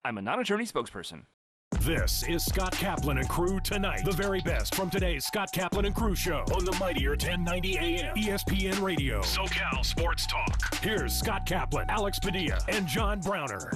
I'm a non-attorney spokesperson. This is Scott Kaplan and Crew Tonight. The very best from today's Scott Kaplan and Crew show on the mightier 1090 AM ESPN Radio. SoCal Sports Talk. Here's Scott Kaplan, Alex Padilla, and John Browner.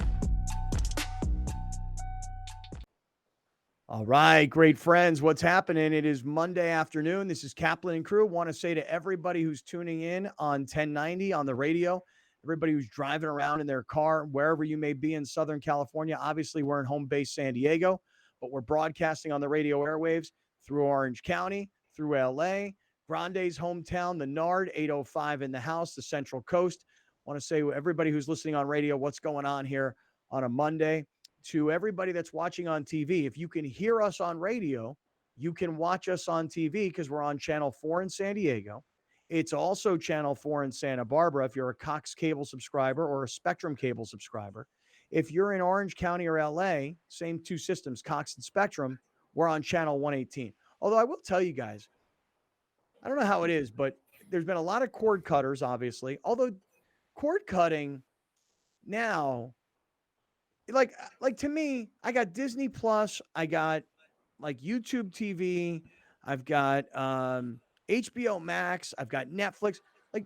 All right, great friends. What's happening? It is Monday afternoon. This is Kaplan and Crew. Want to say to everybody who's tuning in on 1090 on the radio, everybody who's driving around in their car, wherever you may be in Southern California. Obviously, we're in home base San Diego, but we're broadcasting on the radio airwaves through Orange County, through LA, Grande's hometown, the Nard, 805 in the house, the Central Coast. Want to say to everybody who's listening on radio, what's going on here on a Monday. To everybody that's watching on TV, if you can hear us on radio, you can watch us on TV because we're on Channel 4 in San Diego. It's also Channel 4 in Santa Barbara if you're a Cox Cable subscriber or a Spectrum Cable subscriber. If you're in Orange County or LA, same two systems, Cox and Spectrum, we're on Channel 118. Although I will tell you guys, I don't know how it is, but there's been a lot of cord cutters, obviously. Although cord cutting now, like to me, I got Disney Plus, I got like YouTube TV, I've got HBO Max, I've got Netflix. Like,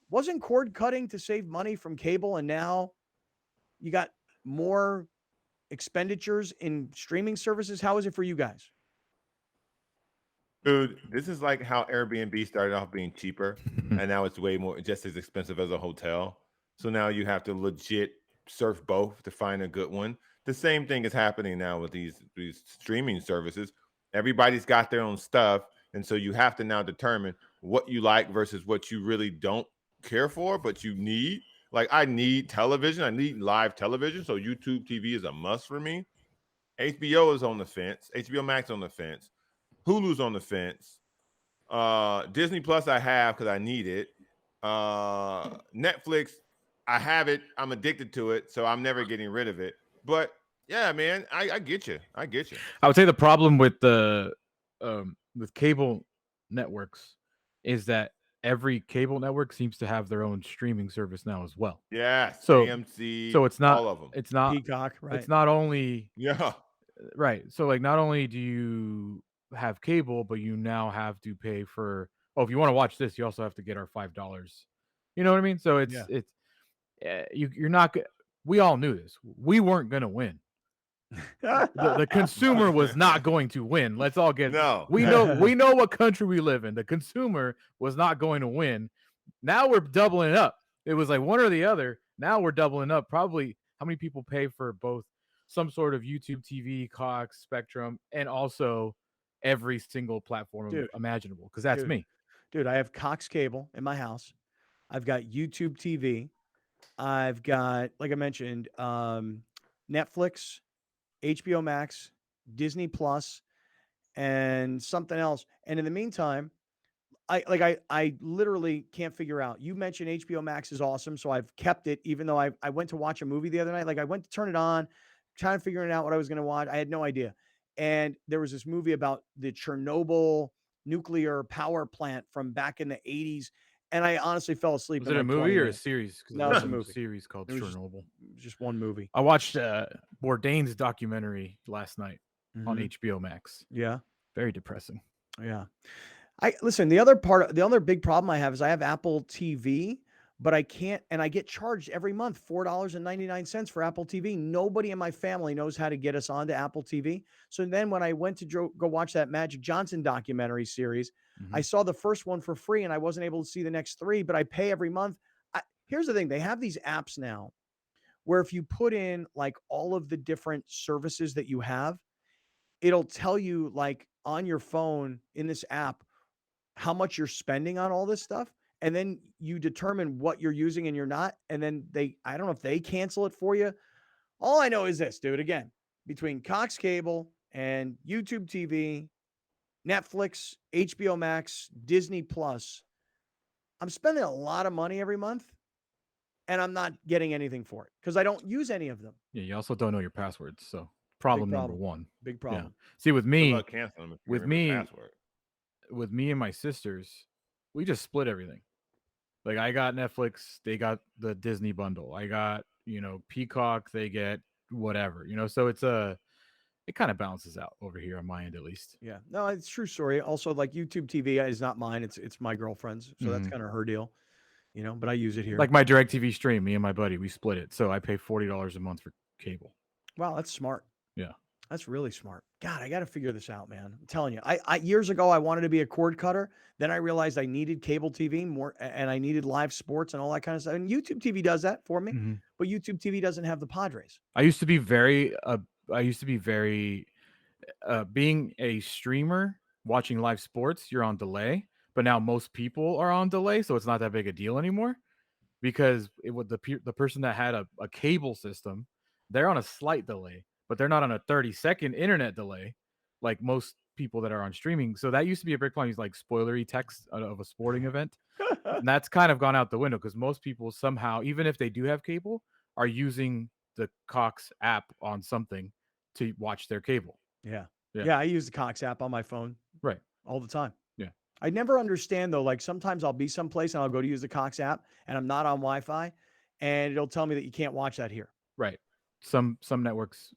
wasn't cord cutting to save money from cable, and now you got more expenditures in streaming services? How is it for you guys? Dude, this is like how Airbnb started off being cheaper, and now it's way more, just as expensive as a hotel. So now you have to legit surf both to find a good one. The same thing is happening now with these streaming services. Everybody's got their own stuff, and so you have to now determine what you like versus what you really don't care for, but you need. Like, I need television. I need live television, so YouTube TV is a must for me. HBO is on the fence. HBO Max on the fence. Hulu's on the fence. Disney Plus I have because I need it. Netflix, I have it. I'm addicted to it, so I'm never getting rid of it. But yeah, man, I get you. I get you. I would say the problem with the with cable networks is that every cable network seems to have their own streaming service now as well. Yeah. So AMC. So it's not all of them. It's not Peacock, right? It's not only right. So like, not only do you have cable, but you now have to pay for. Oh, if you want to watch this, you also have to get our $5. You know what I mean? So you're not. We all knew this. We weren't going to win. The consumer was not going to win. Let's all get. No. We know what country we live in. The consumer was not going to win. Now we're doubling it up. It was like one or the other. Now we're doubling up. Probably how many people pay for both some sort of YouTube TV, Cox, Spectrum, and also every single platform imaginable? Because that's me. Dude, I have Cox Cable in my house. I've got YouTube TV. I've got, like I mentioned, Netflix, HBO Max, Disney Plus, and something else. And in the meantime, I literally can't figure out. You mentioned HBO Max is awesome, so I've kept it, even though I went to watch a movie the other night. Like, I went to turn it on, trying to figure out what I was going to watch. I had no idea. And there was this movie about the Chernobyl nuclear power plant from back in the 80s. And I honestly fell asleep. Was it a movie or a series? No, it's a movie. Series called Chernobyl. Just one movie. I watched Bourdain's documentary last night on HBO Max. Yeah. Very depressing. Yeah. Listen, the other big problem I have is I have Apple TV, but I can't, and I get charged every month $4.99 for Apple TV. Nobody in my family knows how to get us onto Apple TV. So then when I went to go watch that Magic Johnson documentary series, I saw the first one for free and I wasn't able to see the next three, but I pay every month. Here's the thing. They have these apps now where if you put in like all of the different services that you have, it'll tell you like on your phone in this app how much you're spending on all this stuff. And then you determine what you're using and you're not. And then I don't know if they cancel it for you. All I know is this, dude, again, between Cox Cable and YouTube TV, Netflix, HBO Max, Disney Plus, I'm spending a lot of money every month and I'm not getting anything for it because I don't use any of them. Yeah, you also don't know your passwords. So problem number one. Big problem. Yeah. See, with me and my sisters, we just split everything. Like, I got Netflix, they got the Disney bundle. I got, Peacock, they get whatever, so it kind of balances out over here on my end, at least. Yeah. No, it's a true story. Also, like YouTube TV is not mine. It's my girlfriend's. So that's kind of her deal, but I use it here. Like my DirecTV stream, me and my buddy, we split it. So I pay $40 a month for cable. Wow, that's smart. Yeah. That's really smart. God, I got to figure this out, man. I'm telling you, I years ago, I wanted to be a cord cutter. Then I realized I needed cable TV more and I needed live sports and all that kind of stuff. And YouTube TV does that for me, but YouTube TV doesn't have the Padres. I used to be very, being a streamer, watching live sports, you're on delay, but now most people are on delay. So it's not that big a deal anymore because the person that had a cable system, they're on a slight delay, but they're not on a 30-second internet delay like most people that are on streaming. So that used to be a big problem. Use like spoilery text of a sporting event. And that's kind of gone out the window because most people somehow, even if they do have cable, are using the Cox app on something to watch their cable. Yeah. Yeah. Yeah. I use the Cox app on my phone. Right. All the time. Yeah. I never understand though. Like sometimes I'll be someplace and I'll go to use the Cox app and I'm not on Wi-Fi and it'll tell me that you can't watch that here. Right. Some networks,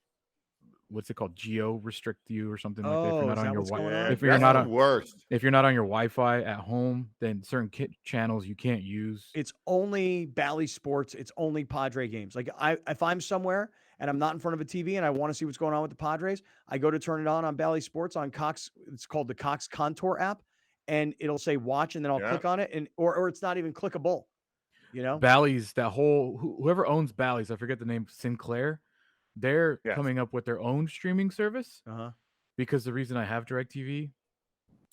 what's it called? Geo restrict you or something like that. If you're not on your if you're not on your Wi-Fi at home, then certain channels you can't use. It's only Bally Sports. It's only Padre games. Like if I'm somewhere and I'm not in front of a TV and I want to see what's going on with the Padres, I go to turn it on Bally Sports on Cox. It's called the Cox Contour app, and it'll say watch, and then I'll click on it, and or it's not even clickable. Bally's, that whole whoever owns Bally's, I forget the name, Sinclair. They're coming up with their own streaming service because the reason I have DirecTV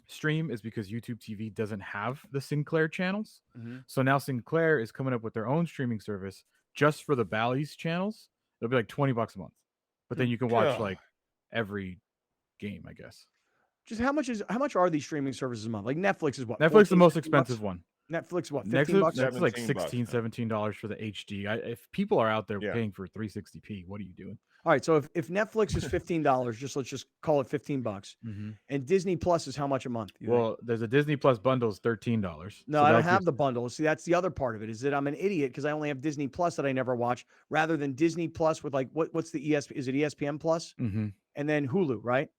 stream is because YouTube TV doesn't have the Sinclair channels. So now Sinclair is coming up with their own streaming service just for the Bally's channels. It'll be like $20 a month, but then you can watch like every game, I guess. Just how much are these streaming services a month? Like Netflix is what? Netflix is the most expensive one. Netflix, what, $15? Netflix like $16, $17 for the HD. If people are out there paying for 360p, what are you doing? All right, so if Netflix is $15, let's just call it $15, and Disney Plus is how much a month? Well, there's a Disney Plus bundle is $13. No, I don't have the bundle. See, that's the other part of it is that I'm an idiot because I only have Disney Plus that I never watch, rather than Disney Plus with like what's the ESPN? Is it ESPN Plus? And then Hulu, right?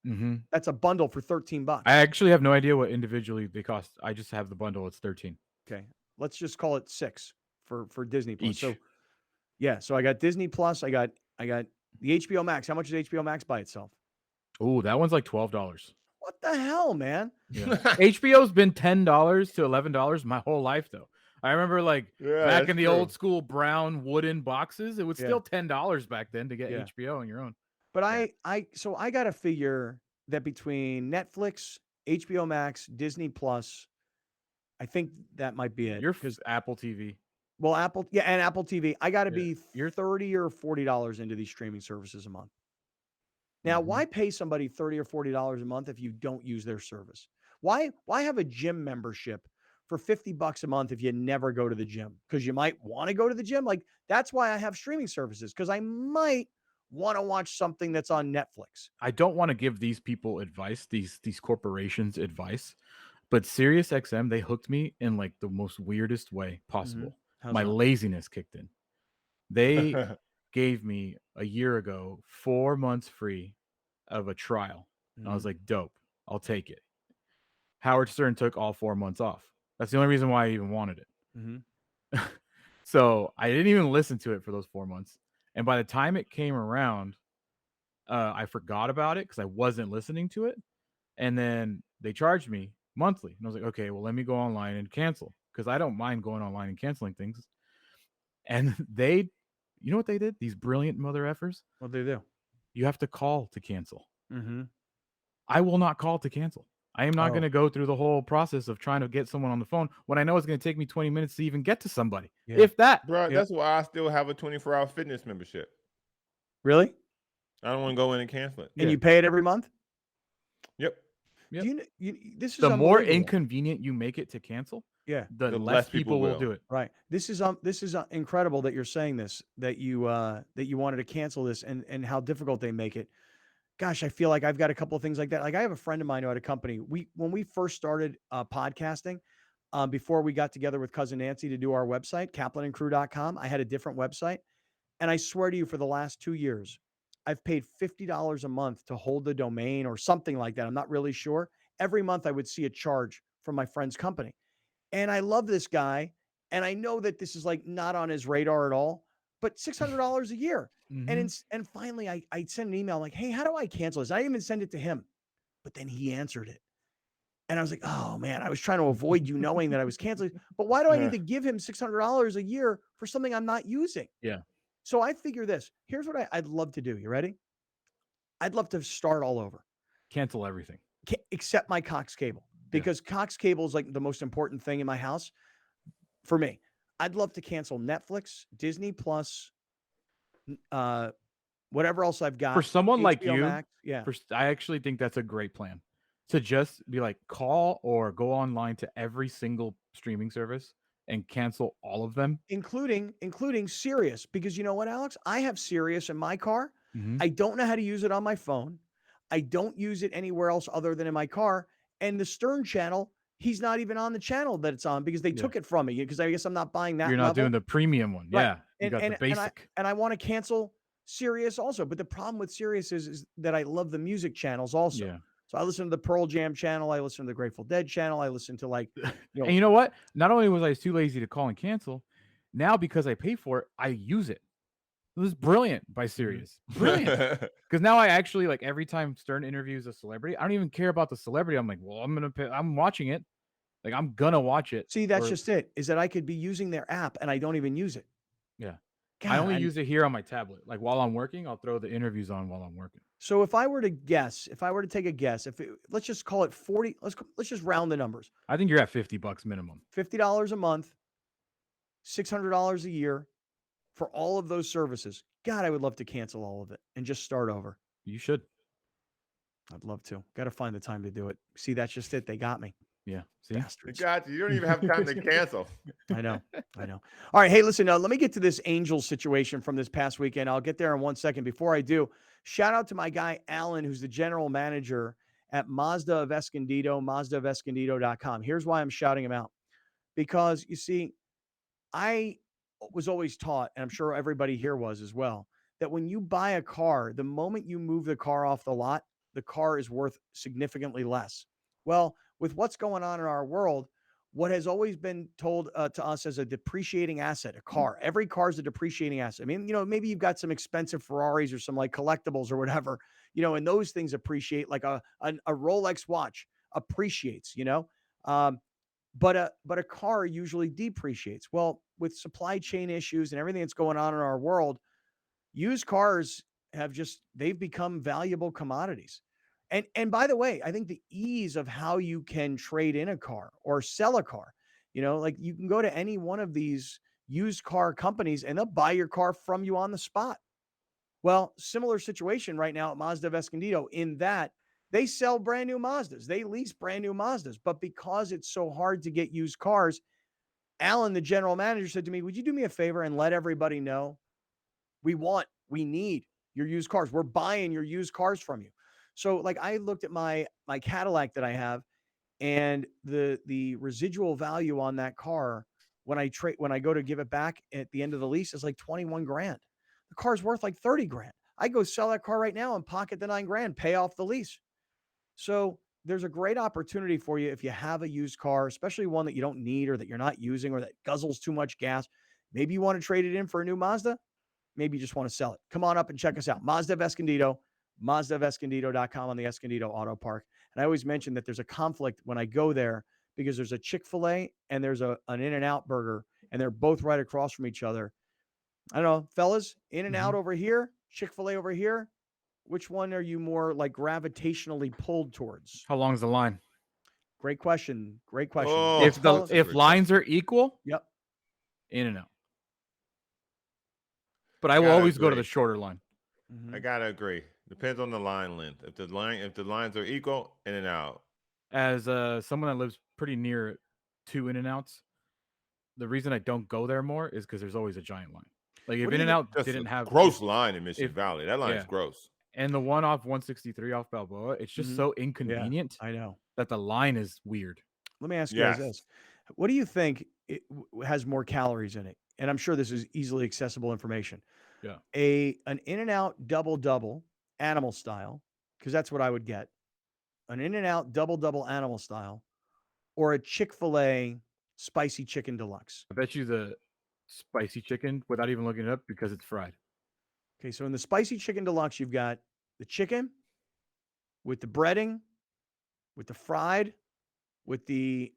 That's a bundle for $13. I actually have no idea what individually they cost. I just have the bundle. It's $13. Okay, let's just call it $6 for Disney Plus. Each. So, yeah, so I got Disney Plus. I got the HBO Max. How much is HBO Max by itself? Oh, that one's like $12. What the hell, man? Yeah. HBO's been $10 to $11 my whole life, though. I remember back in the old school brown wooden boxes, it was still $10 back then to get HBO on your own. But I got to figure that between Netflix, HBO Max, Disney Plus, I think that might be it. Because Apple TV. Well, Apple TV. I got to be $30 or $40 into these streaming services a month. Now, why pay somebody $30 or $40 a month if you don't use their service? Why have a gym membership for $50 a month if you never go to the gym? Because you might want to go to the gym. Like that's why I have streaming services, because I might want to watch something that's on Netflix. I don't want to give these people advice, these corporations advice, but SiriusXM, they hooked me in like the most weirdest way possible. My laziness kicked in. They gave me a year ago 4 months free of a trial. And I was like, dope, I'll take it. Howard Stern took all 4 months off. That's the only reason why I even wanted it. So I didn't even listen to it for those 4 months. And by the time it came around, I forgot about it because I wasn't listening to it. And then they charged me monthly. And I was like, okay, well, let me go online and cancel, because I don't mind going online and canceling things. And you know what they did? These brilliant mother effers. What they do? You have to call to cancel. I will not call to cancel. I am not going to go through the whole process of trying to get someone on the phone when I know it's going to take me 20 minutes to even get to somebody. If that. Bro, that's why I still have a 24-hour fitness membership. Really? I don't want to go in and cancel it. And you pay it every month? Yep. This is the more inconvenient you make it to cancel, the less people will do it. Right. This is incredible that you're saying this, that you wanted to cancel this, and how difficult they make it. Gosh, I feel like I've got a couple of things like that. Like I have a friend of mine who had a company. When we first started podcasting, before we got together with cousin Nancy to do our website, kaplanandcrew.com, I had a different website. And I swear to you, for the last 2 years, I've paid $50 a month to hold the domain or something like that. I'm not really sure. Every month I would see a charge from my friend's company. And I love this guy. And I know that this is like not on his radar at all, but $600 a year. Mhm. And finally I sent an email like, hey, how do I cancel this? I didn't even send it to him, but then he answered it. And I was like, oh man, I was trying to avoid you knowing that I was canceling. But why do I need to give him $600 a year for something I'm not using? Yeah. So I figure this. Here's what I'd love to do. You ready? I'd love to start all over, Cancel everything. except my Cox cable, Yeah. because Cox cable is like the most important thing in my house for me. I'd love to cancel Netflix, Disney Plus, whatever else I've got. For someone like HBO you, Max. Yeah. I actually think that's a great plan. To just be like, call or go online to every single streaming service and cancel all of them. Including Sirius, because you know what, Alex? I have Sirius in my car. Mhm. I don't know how to use it on my phone. I don't use it anywhere else other than in my car. And the Stern channel, he's not even on the channel that it's on because they took it from me, because I guess I'm not buying that You're not level. doing the premium one. Right. Yeah. You got the basic. And I want to cancel Sirius also. But the problem with Sirius is that I love the music channels also. Yeah. So I listen to the Pearl Jam channel. I listen to the Grateful Dead channel. I listen to like, And you know what? Not only was I too lazy to call and cancel, now because I pay for it, I use it. It was brilliant by Sirius. Brilliant. Because now I actually, like, every time Stern interviews a celebrity, I don't even care about the celebrity. I'm like, well, I'm watching it. Like, I'm gonna watch it. See, that's just it, is that I could be using their app and I don't even use it. Yeah. God, I only use it here on my tablet. Like, while I'm working, I'll throw the interviews on while I'm working. So if I were to take a guess, let's just call it 40, let's just round the numbers. I think you're at $50 minimum. $50 a month, $600 a year for all of those services. God, I would love to cancel all of it and just start over. You should. I'd love to. Got to find the time to do it. See, that's just it. They got me. Yeah. See? Bastards. God, you don't even have time to cancel. I know. All right. Hey, listen, let me get to this Angels situation from this past weekend. I'll get there in 1 second. Before I do, shout out to my guy, Alan, who's the general manager at Mazda of Escondido, mazdaofescondido.com. Here's why I'm shouting him out. Because, you see, I was always taught, and I'm sure everybody here was as well, that when you buy a car, the moment you move the car off the lot, the car is worth significantly less. Well, with what's going on in our world, what has always been told to us as a depreciating asset, a car, every car is a depreciating asset. I mean, maybe you've got some expensive Ferraris or some like collectibles or whatever, and those things appreciate, like a Rolex watch appreciates, but a car usually depreciates. Well, with supply chain issues and everything that's going on in our world, used cars they've become valuable commodities. And by the way, I think the ease of how you can trade in a car or sell a car, like you can go to any one of these used car companies and they'll buy your car from you on the spot. Well, similar situation right now at Mazda of Escondido, in that they sell brand new Mazdas. They lease brand new Mazdas. But because it's so hard to get used cars, Alan, the general manager, said to me, would you do me a favor and let everybody know we need your used cars. We're buying your used cars from you. So like I looked at my Cadillac that I have, and the residual value on that car when I go to give it back at the end of the lease is like 21 grand. The car's worth like 30 grand. I go sell that car right now and pocket the 9 grand, pay off the lease. So there's a great opportunity for you if you have a used car, especially one that you don't need or that you're not using or that guzzles too much gas. Maybe you want to trade it in for a new Mazda. Maybe you just want to sell it. Come on up and check us out. Mazda of Escondido, mazdaofescondido.com on the Escondido Auto Park. And I always mention that there's a conflict when I go there because there's a Chick-fil-A and there's an In-N-Out burger, and they're both right across from each other. I don't know, fellas, In-N-Out over here, Chick-fil-A over here. Which one are you more like gravitationally pulled towards? How long's the line? Great question. Oh, if lines are equal, yep, In-N-Out. But I will always go to the shorter line. Mm-hmm. I gotta agree. Depends on the line length. If the lines are equal, In-N-Out. As someone that lives pretty near 2 In-N-Outs, the reason I don't go there more is because there's always a giant line. Like if In-N-Out didn't have gross line in Mission Valley, that line is gross. And the one off 163 off Balboa, it's just so inconvenient. I know that the line is weird. Let me ask you guys this: what do you think has more calories in it? And I'm sure this is easily accessible information. Yeah. An In-N-Out double animal style, because that's what I would get. An In-N-Out double animal style, or a Chick-fil-A spicy chicken deluxe. I bet you the spicy chicken without even looking it up because it's fried. Okay, so in the spicy chicken deluxe, you've got the chicken with the breading, with the fried, with the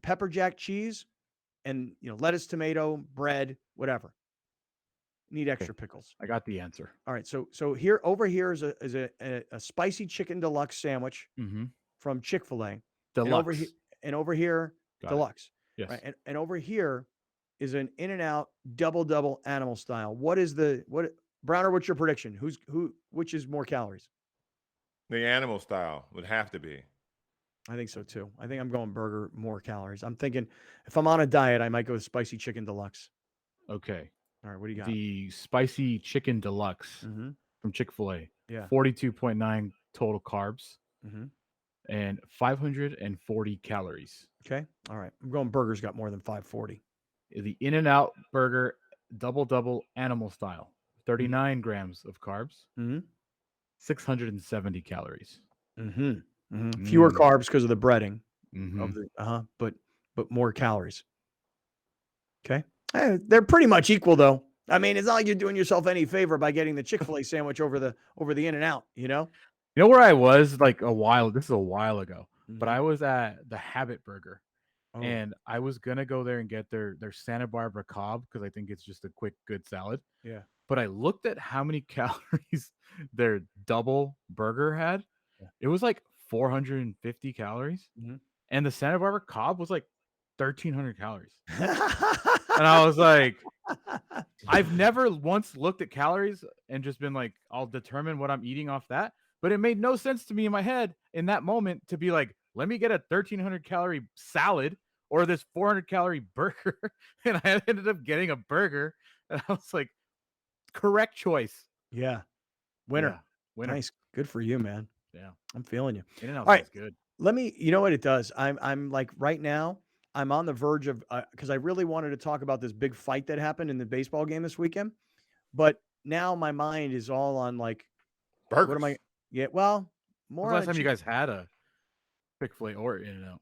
pepper jack cheese, and lettuce, tomato, bread, whatever. Need extra pickles. I got the answer. All right, so over here is a spicy chicken deluxe sandwich Mm-hmm. from Chick-fil-A. Deluxe. And over here, Got deluxe. Yes. Right? And over here is an In-N-Out double animal style. What Browner, what's your prediction? Which is more calories? The animal style would have to be. I think so too. I think I'm going burger, more calories. I'm thinking if I'm on a diet, I might go with spicy chicken deluxe. Okay. All right, what do you got? The spicy chicken deluxe from Chick-fil-A. Yeah. 42.9 total carbs Mm-hmm. and 540 calories. Okay. All right. I'm going burgers got more than 540. The In-N-Out burger double animal style. 39 grams of carbs. Mm-hmm. 670 calories. Mm-hmm. Mm-hmm. Fewer carbs because of the breading. Mm-hmm. But more calories. Okay. They're pretty much equal though. I mean, it's not like you're doing yourself any favor by getting the Chick-fil-A sandwich over the In-N-Out, You know where I was this is a while ago, but Mhm. I was at the Habit Burger Oh. and I was going to go there and get their Santa Barbara Cobb because I think it's just a quick, good salad. Yeah. But I looked at how many calories their double burger had. Yeah. It was like 450 calories. Mhm. And the Santa Barbara Cobb was like 1,300 calories. And I was like, I've never once looked at calories and just been like, I'll determine what I'm eating off that. But it made no sense to me in my head in that moment to be like, let me get a 1,300 calorie salad or this 400 calorie burger. And I ended up getting a burger. And I was like, correct choice. Yeah. Winner. Yeah, winner. Nice. Good for you, man. Yeah. I'm feeling you. In-N-Out All right. is good. You know what it does? I'm like right now, I'm on the verge of because I really wanted to talk about this big fight that happened in the baseball game this weekend, but now my mind is all on like Burgers. what am I? Yeah, well, more. When's the last time you guys had a Chick-fil-A or In-N-Out?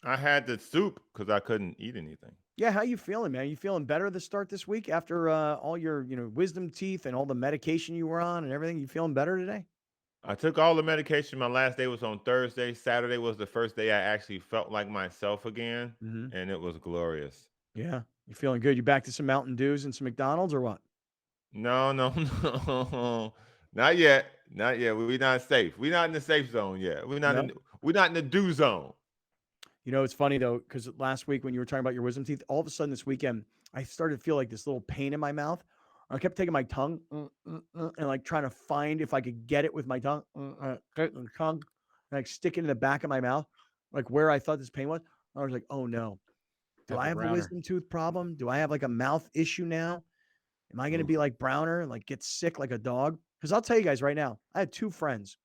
I had the soup because I couldn't eat anything. Yeah, how you feeling, man? You feeling better to start this week after all your wisdom teeth and all the medication you were on and everything? You feeling better today? I took all the medication. My last day was on Thursday. Saturday was the first day I actually felt like myself again, and it was glorious. Yeah, you feeling good? You back to some Mountain Dews and some McDonald's or what? No, not yet. Not yet. We're not safe. We're not in the safe zone yet. We're not in the do zone. It's funny though, because last week when you were talking about your wisdom teeth, all of a sudden this weekend I started to feel like this little pain in my mouth. I kept taking my tongue and like trying to find if I could get it with my tongue, and like stick it in the back of my mouth, like where I thought this pain was. I was like, oh no, do I have a wisdom tooth problem? Do I have like a mouth issue now? Am I going to be like Browner and like get sick like a dog? Because I'll tell you guys right now, I had two friends.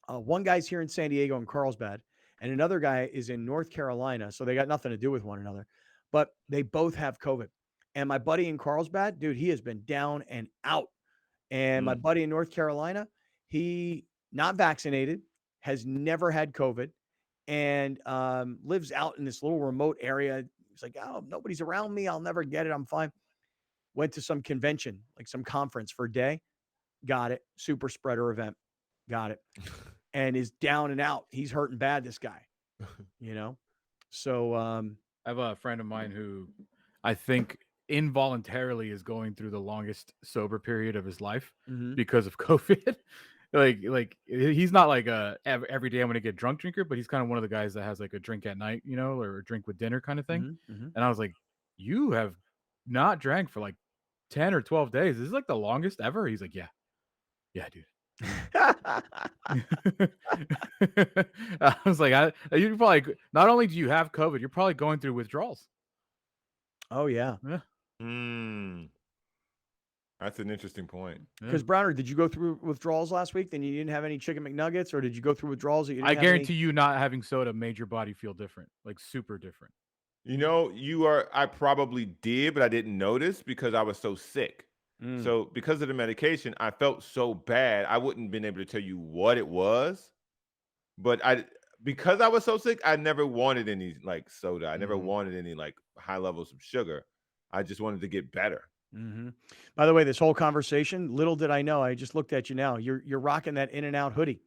One guy's here in San Diego in Carlsbad, and another guy is in North Carolina. So they got nothing to do with one another, but they both have COVID. And my buddy in Carlsbad, dude, he has been down and out. And my buddy in North Carolina, he not vaccinated, has never had COVID, and lives out in this little remote area. He's like, oh, nobody's around me. I'll never get it. I'm fine. Went to some convention, like some conference for a day. Got it. Super spreader event. Got it. And is down and out. He's hurting bad, this guy. So I have a friend of mine who I think involuntarily is going through the longest sober period of his life because of COVID. like he's not like a every day I'm going to get drunk drinker, but he's kind of one of the guys that has like a drink at night, or a drink with dinner kind of thing. And I was like, you have not drank for like 10 or 12 days. This is like the longest ever. He's like, yeah, dude. I was like, you probably not only do you have COVID, you're probably going through withdrawals. Oh yeah. That's an interesting point. Because Browner, did you go through withdrawals last week? Then you didn't have any chicken McNuggets, or did you go through withdrawals that you didn't I guarantee you not having soda made your body feel different, like super different. I probably did, but I didn't notice because I was so sick. So because of the medication, I felt so bad. I wouldn't been able to tell you what it was, but because I was so sick, I never wanted any like soda. I never wanted any like high levels of sugar. I just wanted to get better. By the way, this whole conversation, little did I know, I just looked at you now. You're rocking that In-N-Out hoodie.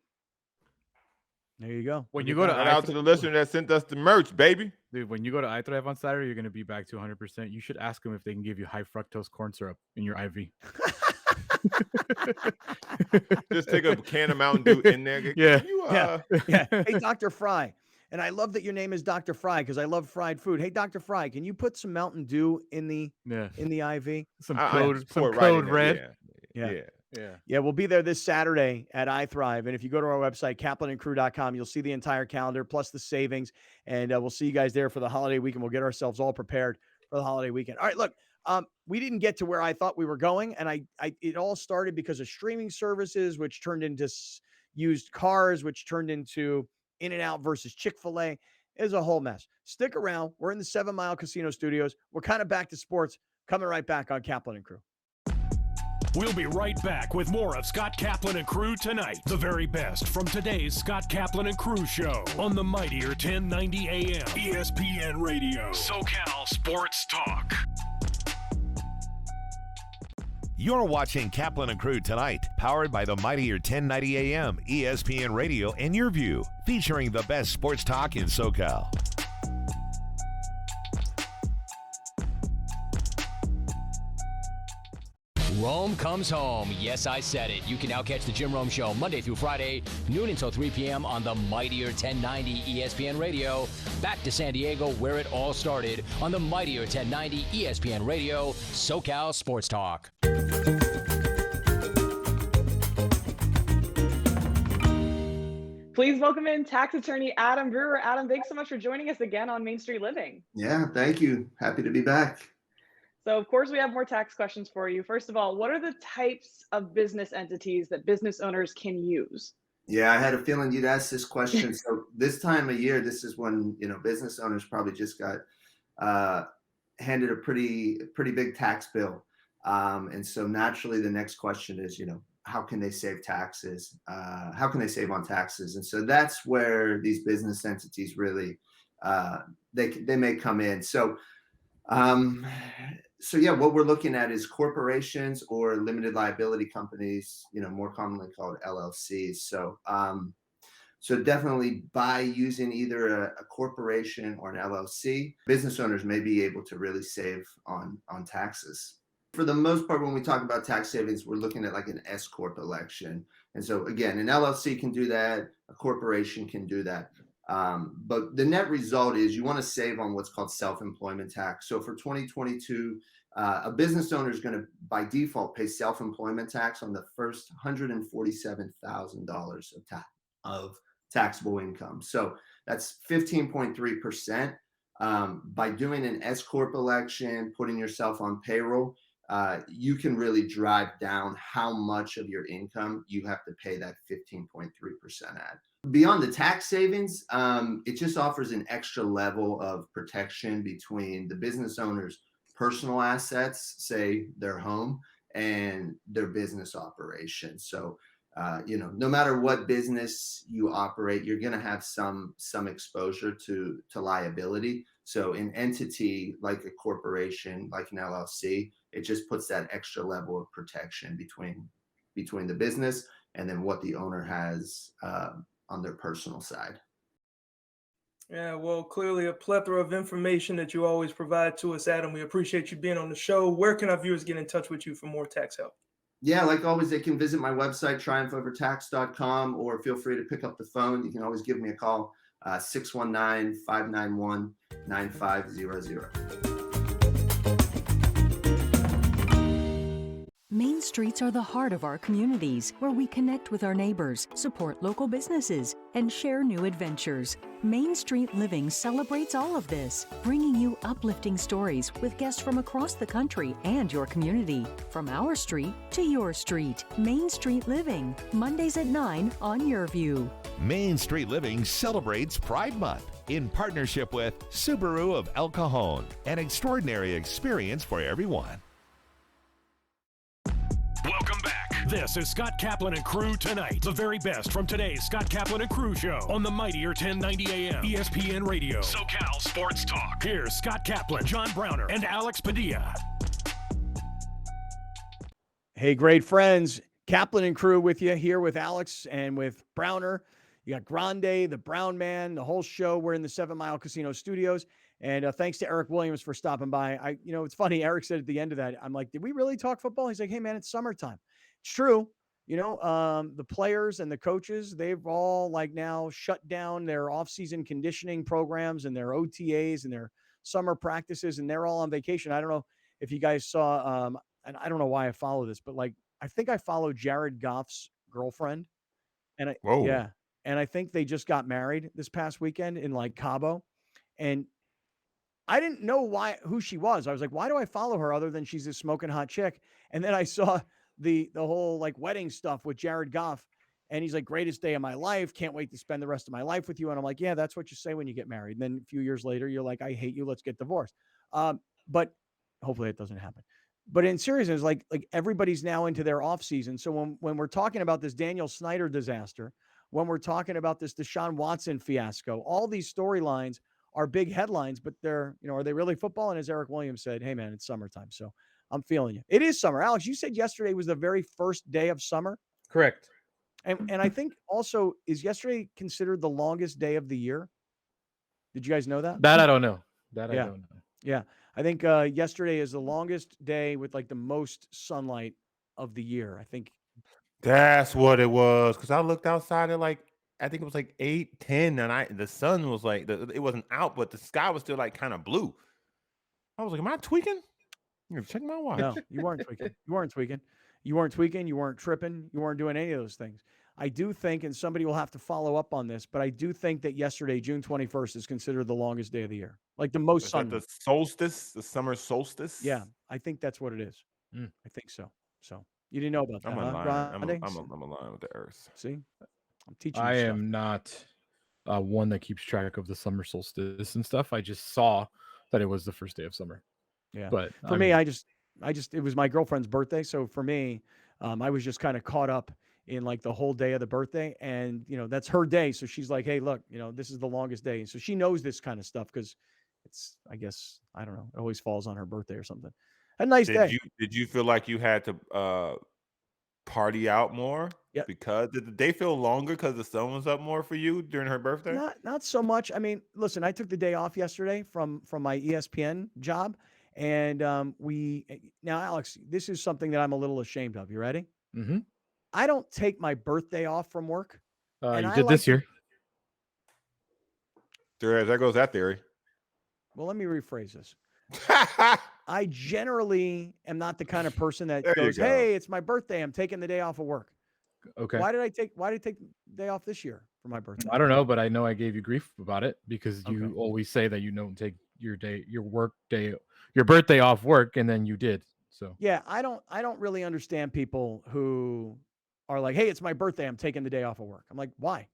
There you go. When you go to Shout out to the listener that sent us the merch, baby. Dude, when you go to iThrive on Saturday, you're going to be back to 100%. You should ask them if they can give you high fructose corn syrup in your IV. Just take a can of Mountain Dew in there. Yeah. Hey, Dr. Fry. And I love that your name is Dr. Fry because I love fried food. Hey, Dr. Fry, can you put some Mountain Dew in the IV? Some code red. Yeah, we'll be there this Saturday at iThrive. And if you go to our website, kaplanandcrew.com, you'll see the entire calendar plus the savings. And we'll see you guys there for the holiday weekend. We'll get ourselves all prepared for the holiday weekend. All right, look, we didn't get to where I thought we were going. And it all started because of streaming services, which turned into used cars, which turned into In-N-Out versus Chick-fil-A. It was a whole mess. Stick around. We're in the 7 Mile Casino Studios. We're kind of back to sports. Coming right back on Kaplan and Crew. We'll be right back with more of Scott Kaplan and Crew tonight. The very best from today's Scott Kaplan and Crew show on the mightier 1090 AM ESPN Radio. SoCal Sports Talk. You're watching Kaplan and Crew tonight, powered by the mightier 1090 AM ESPN Radio and Your View, featuring the best sports talk in SoCal. Rome comes home. Yes, I said it. You can now catch the Jim Rome Show Monday through Friday, noon until 3 p.m. on the mightier 1090 ESPN Radio. Back to San Diego, where it all started, on the mightier 1090 ESPN Radio, SoCal Sports Talk. Please welcome in tax attorney Adam Brewer. Adam, thanks so much for joining us again on Main Street Living. Yeah, thank you. Happy to be back. So, of course, we have more tax questions for you. First of all, what are the types of business entities that business owners can use? Yeah, I had a feeling you'd ask this question. So this time of year, this is when, business owners probably just got handed a pretty big tax bill. And so naturally, the next question is, how can they save taxes? How can they save on taxes? And so that's where these business entities really, they may come in. So what we're looking at is corporations or limited liability companies, more commonly called LLCs. So definitely by using either a corporation or an LLC, business owners may be able to really save on taxes. For the most part, when we talk about tax savings, we're looking at like an S Corp election. And so again, an LLC can do that, a corporation can do that. But the net result is you want to save on what's called self-employment tax. So for 2022, a business owner is going to, by default, pay self-employment tax on the first $147,000 of taxable income. So that's 15.3%. By doing an S Corp election, putting yourself on payroll, you can really drive down how much of your income you have to pay that 15.3% at. Beyond the tax savings, it just offers an extra level of protection between the business owner's personal assets, say their home, and their business operation. So, no matter what business you operate, you're going to have some exposure to liability. So an entity like a corporation, like an LLC, it just puts that extra level of protection between the business and then what the owner has on their personal side. Yeah, well, clearly a plethora of information that you always provide to us, Adam. We appreciate you being on the show. Where can our viewers get in touch with you for more tax help? Yeah, like always, they can visit my website, triumphovertax.com, or feel free to pick up the phone. You can always give me a call, 619-591-9500. Main streets are the heart of our communities, where we connect with our neighbors, support local businesses, and share new adventures. Main Street Living celebrates all of this, bringing you uplifting stories with guests from across the country and your community. From our street to your street, Main Street Living, Mondays at 9 on Your View. Main Street Living celebrates Pride Month in partnership with Subaru of El Cajon, an extraordinary experience for everyone. Welcome back. This is Scott Kaplan and Crew Tonight. The very best from today's Scott Kaplan and Crew show on the mightier 1090 AM ESPN Radio. SoCal Sports Talk. Here's Scott Kaplan, John Browner, and Alex Padilla. Hey, great friends. Kaplan and Crew with you here with Alex and with Browner. You got Grande, the Brown Man, the whole show. We're in the 7 Mile Casino studios. And thanks to Eric Williams for stopping by. It's funny. Eric said at the end of that, I'm like, did we really talk football? He's like, hey, man, it's summertime. It's true. The players and the coaches, they've all now shut down their off-season conditioning programs and their OTAs and their summer practices, and they're all on vacation. I don't know if you guys saw, and I don't know why I follow this, but I think I follow Jared Goff's girlfriend. And Whoa. And I think they just got married this past weekend in Cabo. And I didn't know who she was. I was like, why do I follow her other than she's this smoking hot chick? And then I saw the whole wedding stuff with Jared Goff. And he's like, greatest day of my life. Can't wait to spend the rest of my life with you. And I'm like, yeah, that's what you say when you get married. And then a few years later, you're like, I hate you. Let's get divorced. But hopefully it doesn't happen. But in seriousness, like everybody's now into their off season. So when we're talking about this Daniel Snyder disaster, when we're talking about this Deshaun Watson fiasco, all these storylines are big headlines, but they're, are they really football? And as Eric Williams said, hey man, it's summertime. So I'm feeling you. It is summer. Alex, you said yesterday was the very first day of summer. Correct. And I think also, is yesterday considered the longest day of the year? Did you guys know that? That I don't know. I don't know. Yeah. I think yesterday is the longest day with the most sunlight of the year. I think that's what it was. Because I looked outside at I think it was 8, 10, and the sun was it wasn't out, but the sky was still kind of blue. I was like, am I tweaking? You're checking my watch. No, you weren't tweaking. You weren't tweaking. You weren't tweaking. You weren't tripping. You weren't doing any of those things. I do think, and somebody will have to follow up on this, but I do think that yesterday, June 21st, is considered the longest day of the year. The most sun. The solstice, the summer solstice? Yeah, I think that's what it is. I think so. So you didn't know about that, I'm aligned with the earth. See? I'm teaching you I stuff. am not one that keeps track of the summer solstice and stuff. I just saw that it was the first day of summer. Yeah. But for me, I just it was my girlfriend's birthday. So for me, I was just kind of caught up in the whole day of the birthday, and that's her day. So she's like, hey, look, this is the longest day. So she knows this kind of stuff because it's, I guess, I don't know, it always falls on her birthday or something. A nice day. Did you feel like you had to party out more? Yeah. Because did the day feel longer because the sun was up more for you during her birthday? Not so much. I mean, listen, I took the day off yesterday from my ESPN job, and now, Alex, this is something that I'm a little ashamed of. You ready? Mm-hmm. I don't take my birthday off from work. You did this year. There goes that theory. Well, let me rephrase this. I generally am not the kind of person that goes, hey, it's my birthday, I'm taking the day off of work. Okay. Why did I take the day off this year for my birthday? I don't know, but I know I gave you grief about it because you always say that you don't take your birthday off work, and then you did. So yeah, I don't really understand people who are like, hey, it's my birthday, I'm taking the day off of work. I'm like, why?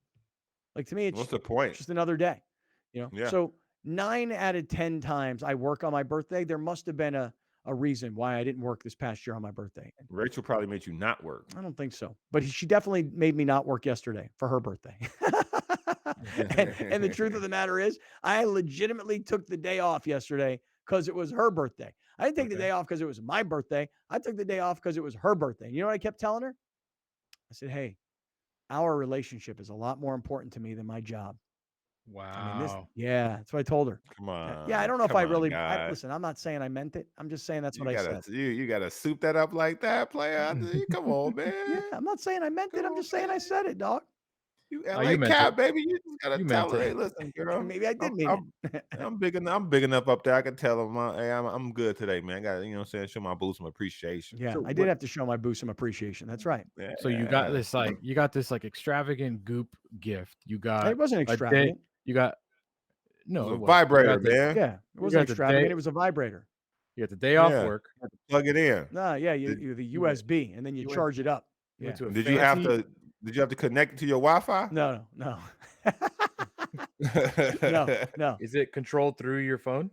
To me, it's what's the point? Just another day. Yeah. So 9 out of 10 times I work on my birthday, there must have been a reason why I didn't work this past year on my birthday. Rachel probably made you not work. I don't think so, but she definitely made me not work yesterday for her birthday. and the truth of the matter is, I legitimately took the day off yesterday because it was her birthday. I didn't take the day off because it was my birthday. I took the day off because it was her birthday. You know what I kept telling her? I said, hey, our relationship is a lot more important to me than my job. Wow. That's what I told her. Come on. Yeah, I don't know if I really listen. I'm not saying I meant it. I'm just saying that's what I said. You gotta soup that up like that, player. Come on, man. Yeah, I'm not saying I meant it. I'm just saying I said it, dog. You Cap, baby. You just gotta tell her, hey, listen, girl. Maybe I did mean it. I'm big enough up there. I can tell them, hey, I'm good today, man. I got, you know what I'm saying, show my boo some appreciation. Yeah, so I did have to show my boo some appreciation. That's right. Yeah. So you got this extravagant goop gift. You got it wasn't extravagant. You got it was a vibrator, man. Yeah, it wasn't extravagant. It was a vibrator. You got the day off work. You have to plug it in. No, yeah, you the USB, and then you charge it up. Yeah. Did you have to connect it to your Wi-Fi? No. No. Is it controlled through your phone?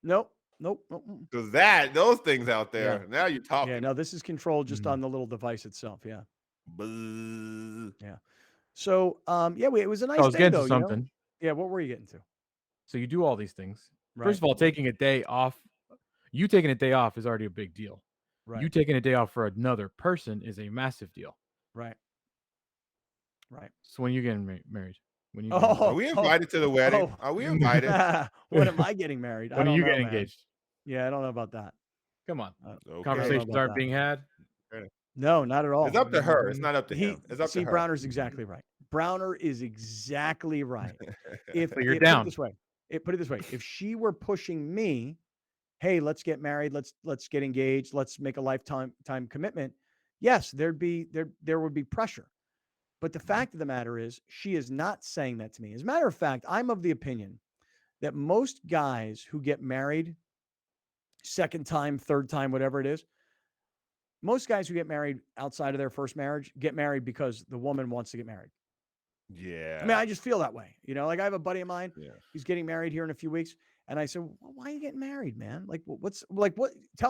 Nope. Nope. Because those things out there, now you're talking. Yeah, no, this is controlled just on the little device itself. Yeah. Buzz. Yeah. So, it was a I nice was day getting though, to something. Yeah, what were you getting to? So you do all these things. Right. First of all, taking a day off, you taking a day off is already a big deal. Right. You taking a day off for another person is a massive deal. Right. Right. So when you getting married? When you Are we invited to the wedding? Are we invited? When am I getting married? When I don't are you know, getting man. engaged? Yeah, I don't know about that. Come on. Okay. Conversations about aren't that. being had. No, not at all. It's up to her. It's not up to him. It's up to her. Browner's exactly right. Browner is exactly right. If So you're put it down. this way, if she were pushing me, hey, let's get married, let's get engaged, let's make a lifetime commitment. Yes, there would be pressure. But the fact of the matter is, she is not saying that to me. As a matter of fact, I'm of the opinion that most guys who get married, second time, third time, whatever it is, most guys who get married outside of their first marriage get married because the woman wants to get married. Yeah. I mean, I just feel that way. Like I have a buddy of mine. Yeah. He's getting married here in a few weeks. And I said, well, why are you getting married, man? Like,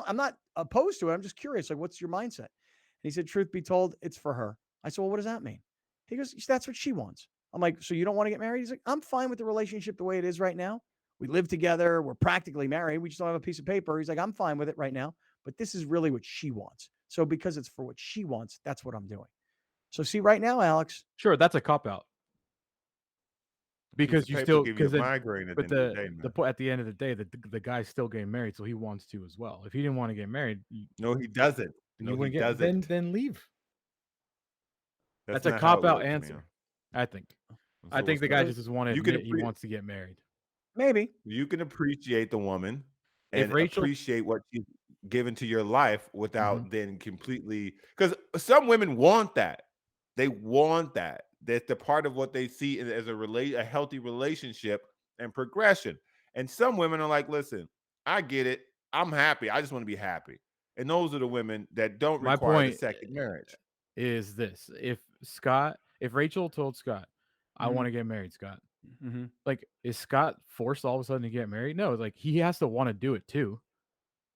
I'm not opposed to it. I'm just curious. Like, what's your mindset? And he said, truth be told, it's for her. I said, well, what does that mean? He goes, that's what she wants. I'm like, so you don't want to get married? He's like, I'm fine with the relationship the way it is right now. We live together. We're practically married. We just don't have a piece of paper. He's like, I'm fine with it right now. But this is really what she wants. So because it's for what she wants, that's what I'm doing. So see, right now, Alex. Sure, that's a cop out. Because you still give you a migraine at but the end of the day, man. at the end of the day, the guy's still getting married, so he wants to as well. If he didn't want to get married, no, he doesn't. No, he doesn't. Then leave. That's a not how it cop out works, answer. man. I think. So I think the guy just want to admit he wants to get married. Maybe you can appreciate the woman If and Rachel- appreciate what she's given to your life without then completely, because some women want that. They want that. That's the part of what they see as a healthy relationship and progression. And some women are like, listen, I get it. I'm happy. I just want to be happy. And those are the women that don't My require point the second marriage. Is this: if Rachel told Scott, I want to get married, Scott, like, is Scott forced all of a sudden to get married? No, like, he has to want to do it too.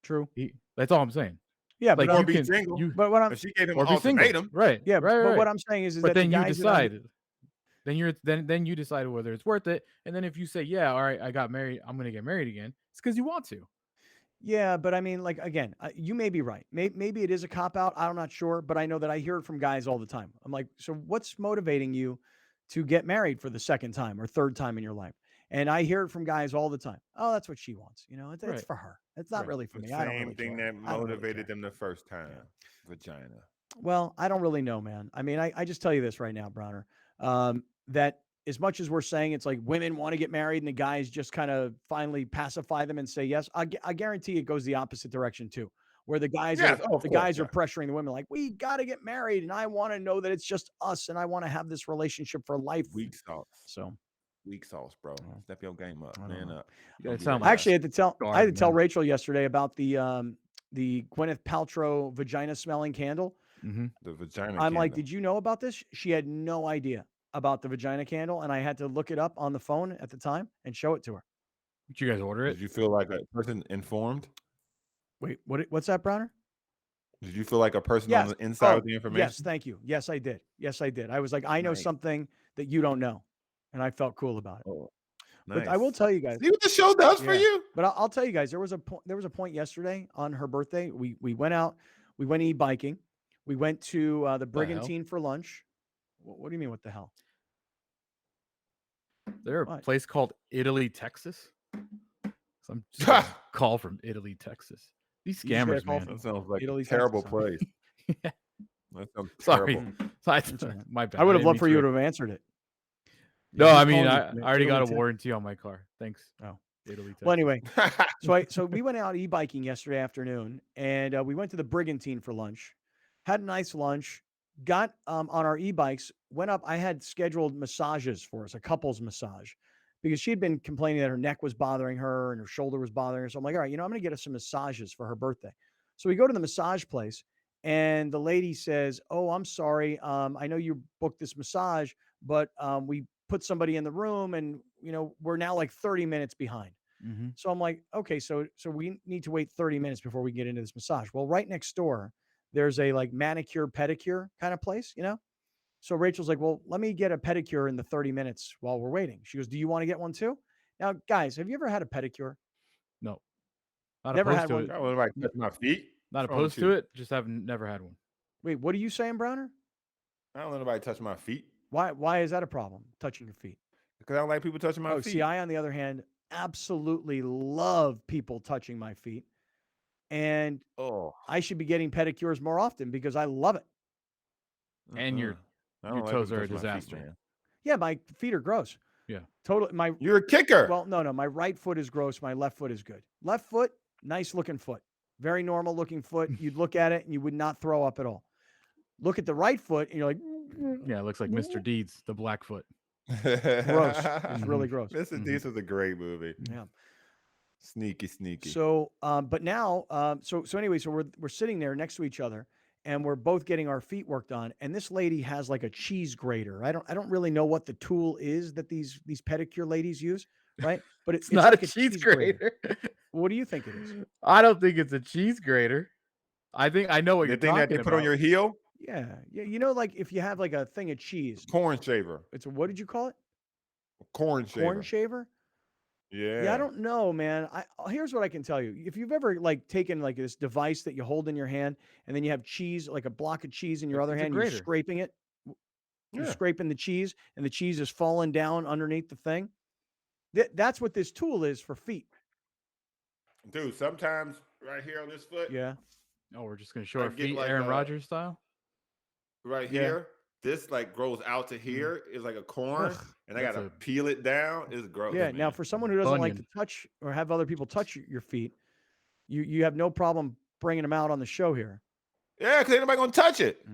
True. That's all I'm saying. Yeah, like, but you be can, single. But what I'm If she gave him or an be single, ultimatum, right? Yeah, right, but right. what I'm saying is but that then the you guys that I'm- decide. Then you decide whether it's worth it, and then if you say, yeah, all right, I got married, I'm gonna get married again, it's because you want to. Yeah, but I mean, like, again, you may be right. Maybe it is a cop out. I'm not sure, but I know that I hear it from guys all the time. I'm like, so what's motivating you to get married for the second time or third time in your life? And I hear it from guys all the time. Oh, that's what she wants. It's Right. for her. It's not really for the me. I don't same really thing care. that I don't really motivated care. them the first time. Vagina. Well, I don't really know, man. I mean, I just tell you this right now, Browner, that as much as we're saying it's like women want to get married and the guys just kind of finally pacify them and say yes, I guarantee it goes the opposite direction too, where the guys Yes, are of the course, guys are yeah. pressuring the women like, we got to get married and I want to know that it's just us and I want to have this relationship for life. Weak sauce. So Weak sauce, bro. Step your game up. Man up. You guys Don't be sound that like I actually had to tell man. Rachel yesterday about the Gwyneth Paltrow vagina smelling candle. The vagina I'm like, candle. did you know about this? She had no idea about the vagina candle, and I had to look it up on the phone at the time and show it to her. Did you guys order it? Did you feel like a person informed? Wait, what's that, Browner? Did you feel like a person Yes. on the inside Oh, of the information? yes, thank you. Yes, I did. I was like, I know Nice. something that you don't know, and I felt cool about it. Oh, But I will tell you guys. See what the show does for Yeah. you? But I'll tell you guys, there was a point yesterday on her birthday. We went out, we went e-biking, we went to the Brigantine for lunch. What do you mean? What the hell? There a What? place called Italy, Texas? I'm just getting a call from Italy, Texas. These You just got a scammers, call man. That sounds like Italy, a terrible Texas, huh? place. That sounds Sorry. terrible. My bad. I would have didn't loved mean for you to have answered it. No, Who's I mean, calling I you? already got a Italy, Texas? warranty on my car. Thanks. Oh. Italy, Texas. Well, anyway, so we went out e-biking yesterday afternoon, and we went to the Brigantine for lunch. Had a nice lunch. Got on our e-bikes. Went up. I had scheduled massages for us, a couples massage, because she had been complaining that her neck was bothering her and her shoulder was bothering her. So I'm like, all right, I'm going to get her some massages for her birthday. So we go to the massage place, and the lady says, "Oh, I'm sorry. I know you booked this massage, but we put somebody in the room, and we're now like 30 minutes behind." Mhm. So I'm like, okay, so we need to wait 30 minutes before we get into this massage. Well, right next door, there's a like manicure pedicure kind of place, you know? So Rachel's like, well, let me get a pedicure in the 30 minutes while we're waiting. She goes, do you want to get one too? Now, guys, have you ever had a pedicure? No, not Never opposed had to one. it. I want to touch my feet. Not What's wrong with opposed to you? it. Just haven't never had one. Wait, what are you saying, Browner? I don't let nobody touch my feet Why is that a problem? Touching your feet? because I don't like people touching my Oh, feet. see, I, on the other hand, absolutely love people touching my feet. And Oh, I should be getting pedicures more often because I love it. And your I don't your like toes people are a touching my feet, disaster. man. Yeah, my feet are gross. Yeah. Totally. My You're a kicker. Well, no, my right foot is gross. My left foot is good. Left foot, nice looking foot. Very normal looking foot. You'd look at it and you would not throw up at all. Look at the right foot and you're like, Yeah, it looks like Mr. Deeds, the Blackfoot. gross. It's really gross. Mr. Deeds was a great movie. Yeah. Sneaky. So, but now, so anyway, so we're sitting there next to each other, and we're both getting our feet worked on. And this lady has like a cheese grater. I don't really know what the tool is that these pedicure ladies use, right? But It's not like a cheese grater. What do you think it is? I don't think it's a cheese grater. I think I know what The you're thing talking that they about. put on your heel, Yeah. You know, like if you have like a thing of cheese, corn shaver. it's a, what did you call it? Corn shaver. Corn shaver? Yeah, I don't know, man. Here's what I can tell you. If you've ever like taken like this device that you hold in your hand and then you have cheese, like a block of cheese in your other It's a hand, you're grater. scraping it. You're Yeah. scraping the cheese and the cheese is falling down underneath the thing. That's what this tool is for feet. Dude, sometimes right here on this foot, Yeah. Oh, we're just gonna show I our get feet, like Aaron a- Rodgers style. right Yeah. here, this like grows out to here. It's like a corn, Ugh, and I that's gotta a- peel it down. It's gross. Yeah. Now, man. for someone who doesn't like to Bunion. touch or have other people touch your feet, you have no problem bringing them out on the show here. Yeah, because ain't nobody gonna touch it.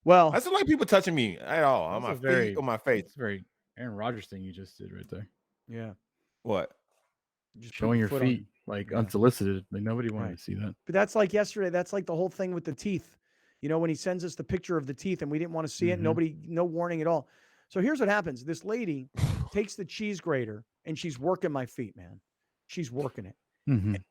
Well, I still like people touching me at all on my That's a very- feet, on my face. It's very Aaron Rodgers thing you just did right there. yeah. What? Just put Showing your foot on- feet like Yeah. unsolicited. Like nobody wanted Right. to see that. But that's like yesterday. That's like the whole thing with the teeth. You know, when he sends us the picture of the teeth and we didn't want to see it, Mhm. no warning at all. So here's what happens. This lady takes the cheese grater and she's working my feet, man. She's working it.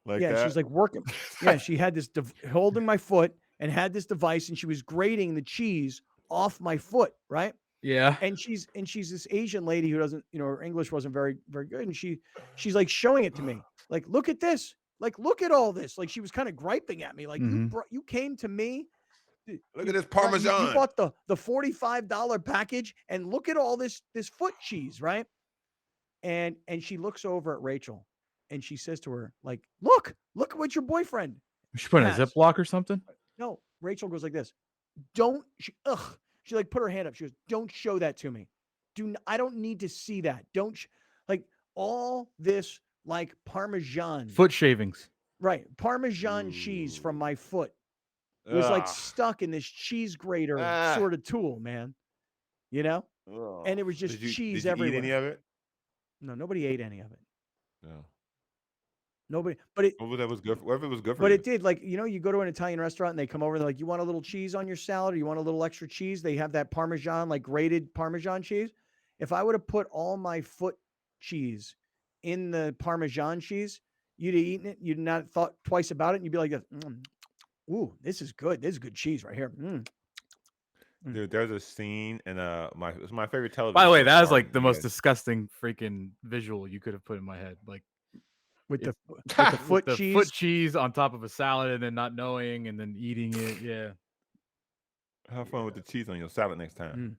Like Yeah, that? she's like working. Yeah, she had this holding my foot and had this device and she was grating the cheese off my foot, right? Yeah. And she's this Asian lady who doesn't, her English wasn't very good, and she's like showing it to me, like, look at this, like, look at all this, like she was kind of griping at me, like you came to me. Look at this You Parmesan. bought the $45 package, and look at all this foot cheese, right? And she looks over at Rachel, and she says to her, like, look at what your boyfriend. She put in a has." Ziploc or something. No, Rachel goes like this. She like put her hand up. She goes, don't show that to me. I don't need to see that. Don't like all this like Parmesan. Foot shavings. Right. Parmesan cheese from my foot was like stuck in this cheese grater sort of tool, man. You know? And it was just cheese did you everywhere. eat any of it? No, nobody ate any of it. No. Nobody, but it What if it was good? What if it was good for But you? it did, like, you go to an Italian restaurant and they come over and they're like, you want a little cheese on your salad or you want a little extra cheese? They have that Parmesan, like grated Parmesan cheese. If I would have put all my foot cheese in the Parmesan cheese, you'd have eaten it. You'd not thought twice about it. And you'd be like, ooh, this is good. This is good cheese right here. Dude, there's a scene in it's my favorite television. By the way, show, that was like Martin. the most disgusting freaking visual you could have put in my head. Like With the with foot the cheese. foot cheese on top of a salad and then not knowing and then eating it. Yeah. Have fun with the cheese on your salad next time.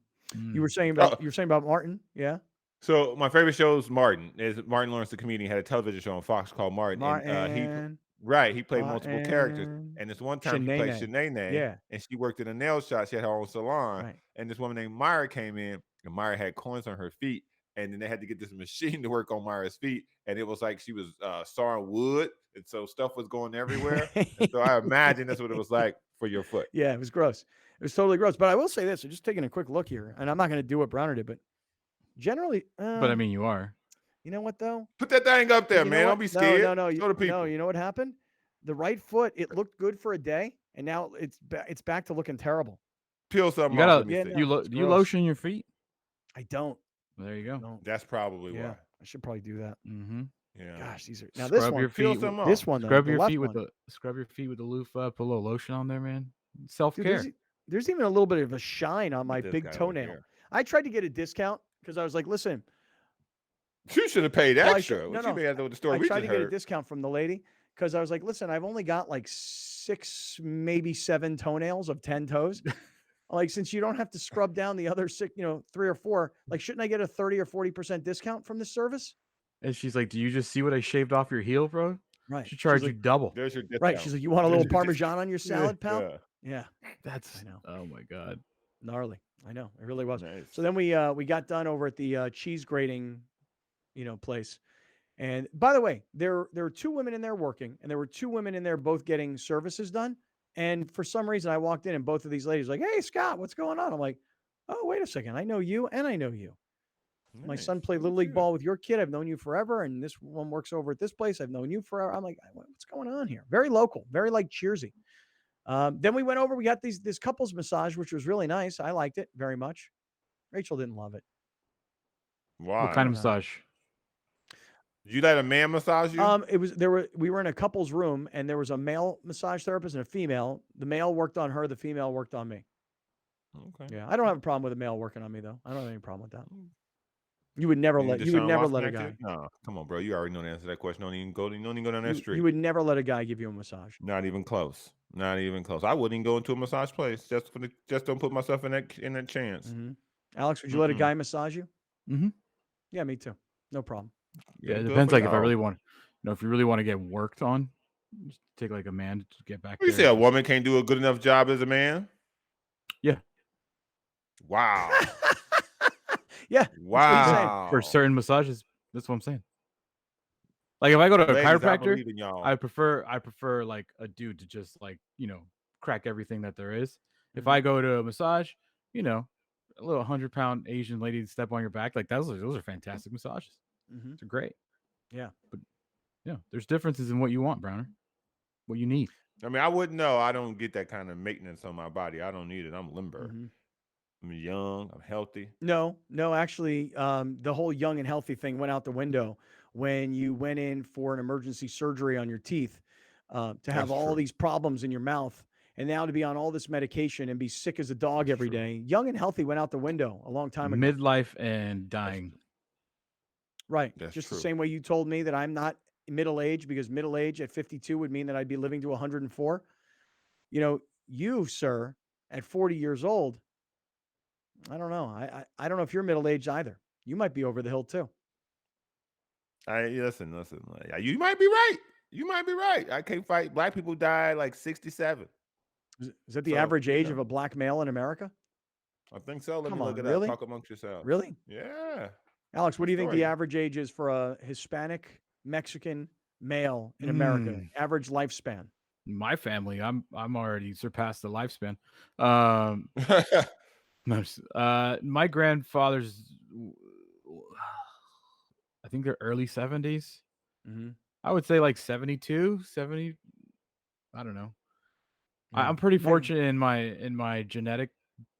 You were saying about Martin, yeah. So my favorite show is Martin. Martin Lawrence, the comedian, had a television show on Fox called Martin. And, he played multiple characters. And this one time he played Shanae. Yeah. And she worked in a nail shop. She had her own salon. Right. And this woman named Myra came in, and Myra had corns on her feet. And then they had to get this machine to work on Myra's feet. And it was like she was sawing wood. And so stuff was going everywhere. And so I imagine that's what it was like for your foot. Yeah, it was gross. It was totally gross. But I will say this, just taking a quick look here, and I'm not going to do what Browner did, but generally. But I mean, you are. You know what, though? Put that thing up there, You know man. what? Don't be scared. No. Show the people. No, you know what happened? The right foot, it looked good for a day, and now it's back to looking terrible. Peel something You off. gotta, Let me see. do you lotion your feet? I don't. There you go. No. That's probably why. I should probably do that. Mm-hmm. Yeah. Gosh, these are now Scrub this your one. feet. some off. This one though. Scrub The your left feet with one. scrub your feet with the loofah. Put a little lotion on there, man. Self Dude, care. there's even a little bit of a shine on my This big guy over toenail. here. I tried to get a discount because I was like, listen, You should have paid well, extra. What you made out with the store? I We tried just to get a heard. discount from the lady because I was like, listen, I've only got like 6, maybe 7 toenails of 10 toes. Like, since you don't have to scrub down the other 6, 3 or 4, like, shouldn't I get a 30 or 40% discount from this service? And she's like, "Do you just see what I shaved off your heel, bro? Right. Should She's charge you like, double." There's your discount. right. She's like, you want a little Parmesan on your salad, pal? Yeah. Yeah. That's I know. oh my god. Gnarly. I know. It really was. Nice. So then we got done over at the cheese grating, place. And by the way, there were 2 women in there working, and there were 2 women in there both getting services done. And for some reason, I walked in, and both of these ladies were like, "Hey, Scott, what's going on?" I'm like, "Oh, wait a second. I know you, and I know you. My Nice. son played Look Little at League you. ball with your kid. I've known you forever, and this one works over at this place. I've known you forever." I'm like, "What's going on here?" Very local, very like cheersy. Then we went over. We got this couples massage, which was really nice. I liked it very much. Rachel didn't love it. Why? What kind of massage? Did you let a man massage you? We were in a couple's room, and there was a male massage therapist and a female. The male worked on her, the female worked on me. Okay. Yeah, I don't have a problem with a male working on me though. I don't have any problem with that. You would never let a Watson guy. active? No, come on, bro. You already know the answer to that question. Don't even go down that street. You would never let a guy give you a massage. Not even close. Not even close. I wouldn't even go into a massage place just don't put myself in that chance. Mm-hmm. Alex, would you let a guy massage you? Mm-hmm. Yeah, me too. No problem. Yeah, it depends. Like if I really want, if you really want to get worked on, just take like a man to get back. You say a woman can't do a good enough job as a man? Yeah. Wow. Yeah. Wow. For certain massages, that's what I'm saying. Like if I go to a chiropractor, I prefer like a dude to just like, crack everything that there is. If I go to a massage, a little 100-pound Asian lady to step on your back, like those are fantastic massages. Mm-hmm. They're great. Yeah. But yeah, there's differences in what you want, Browner. What you need. I mean, I wouldn't know. I don't get that kind of maintenance on my body. I don't need it. I'm limber. Mm-hmm. I'm young. I'm healthy. No, actually, the whole young and healthy thing went out the window when you went in for an emergency surgery on your teeth, to have all these problems in your mouth, and now to be on all this medication and be sick as a dog every day. Young and healthy went out the window a long time ago. Midlife and dying. Right. That's Just true. the same way you told me that I'm not middle age because middle age at 52 would mean that I'd be living to 104. You, sir, at 40 years old, I don't know. I don't know if you're middle aged either. You might be over the hill too. Listen. You might be right. You might be right. I can't fight. Black people die like 67. Is that the average age of a black male in America? I think so. Let me Come look on, it really? up. Talk amongst yourselves. Really? Yeah. Alex, what do you think the Story. average age is for a Hispanic Mexican male in America? Average lifespan. My family, I'm already surpassed the lifespan. My grandfather's, I think they're early 70s. Mm-hmm. I would say like 72, 70. I don't know. Yeah. I'm pretty fortunate in my genetic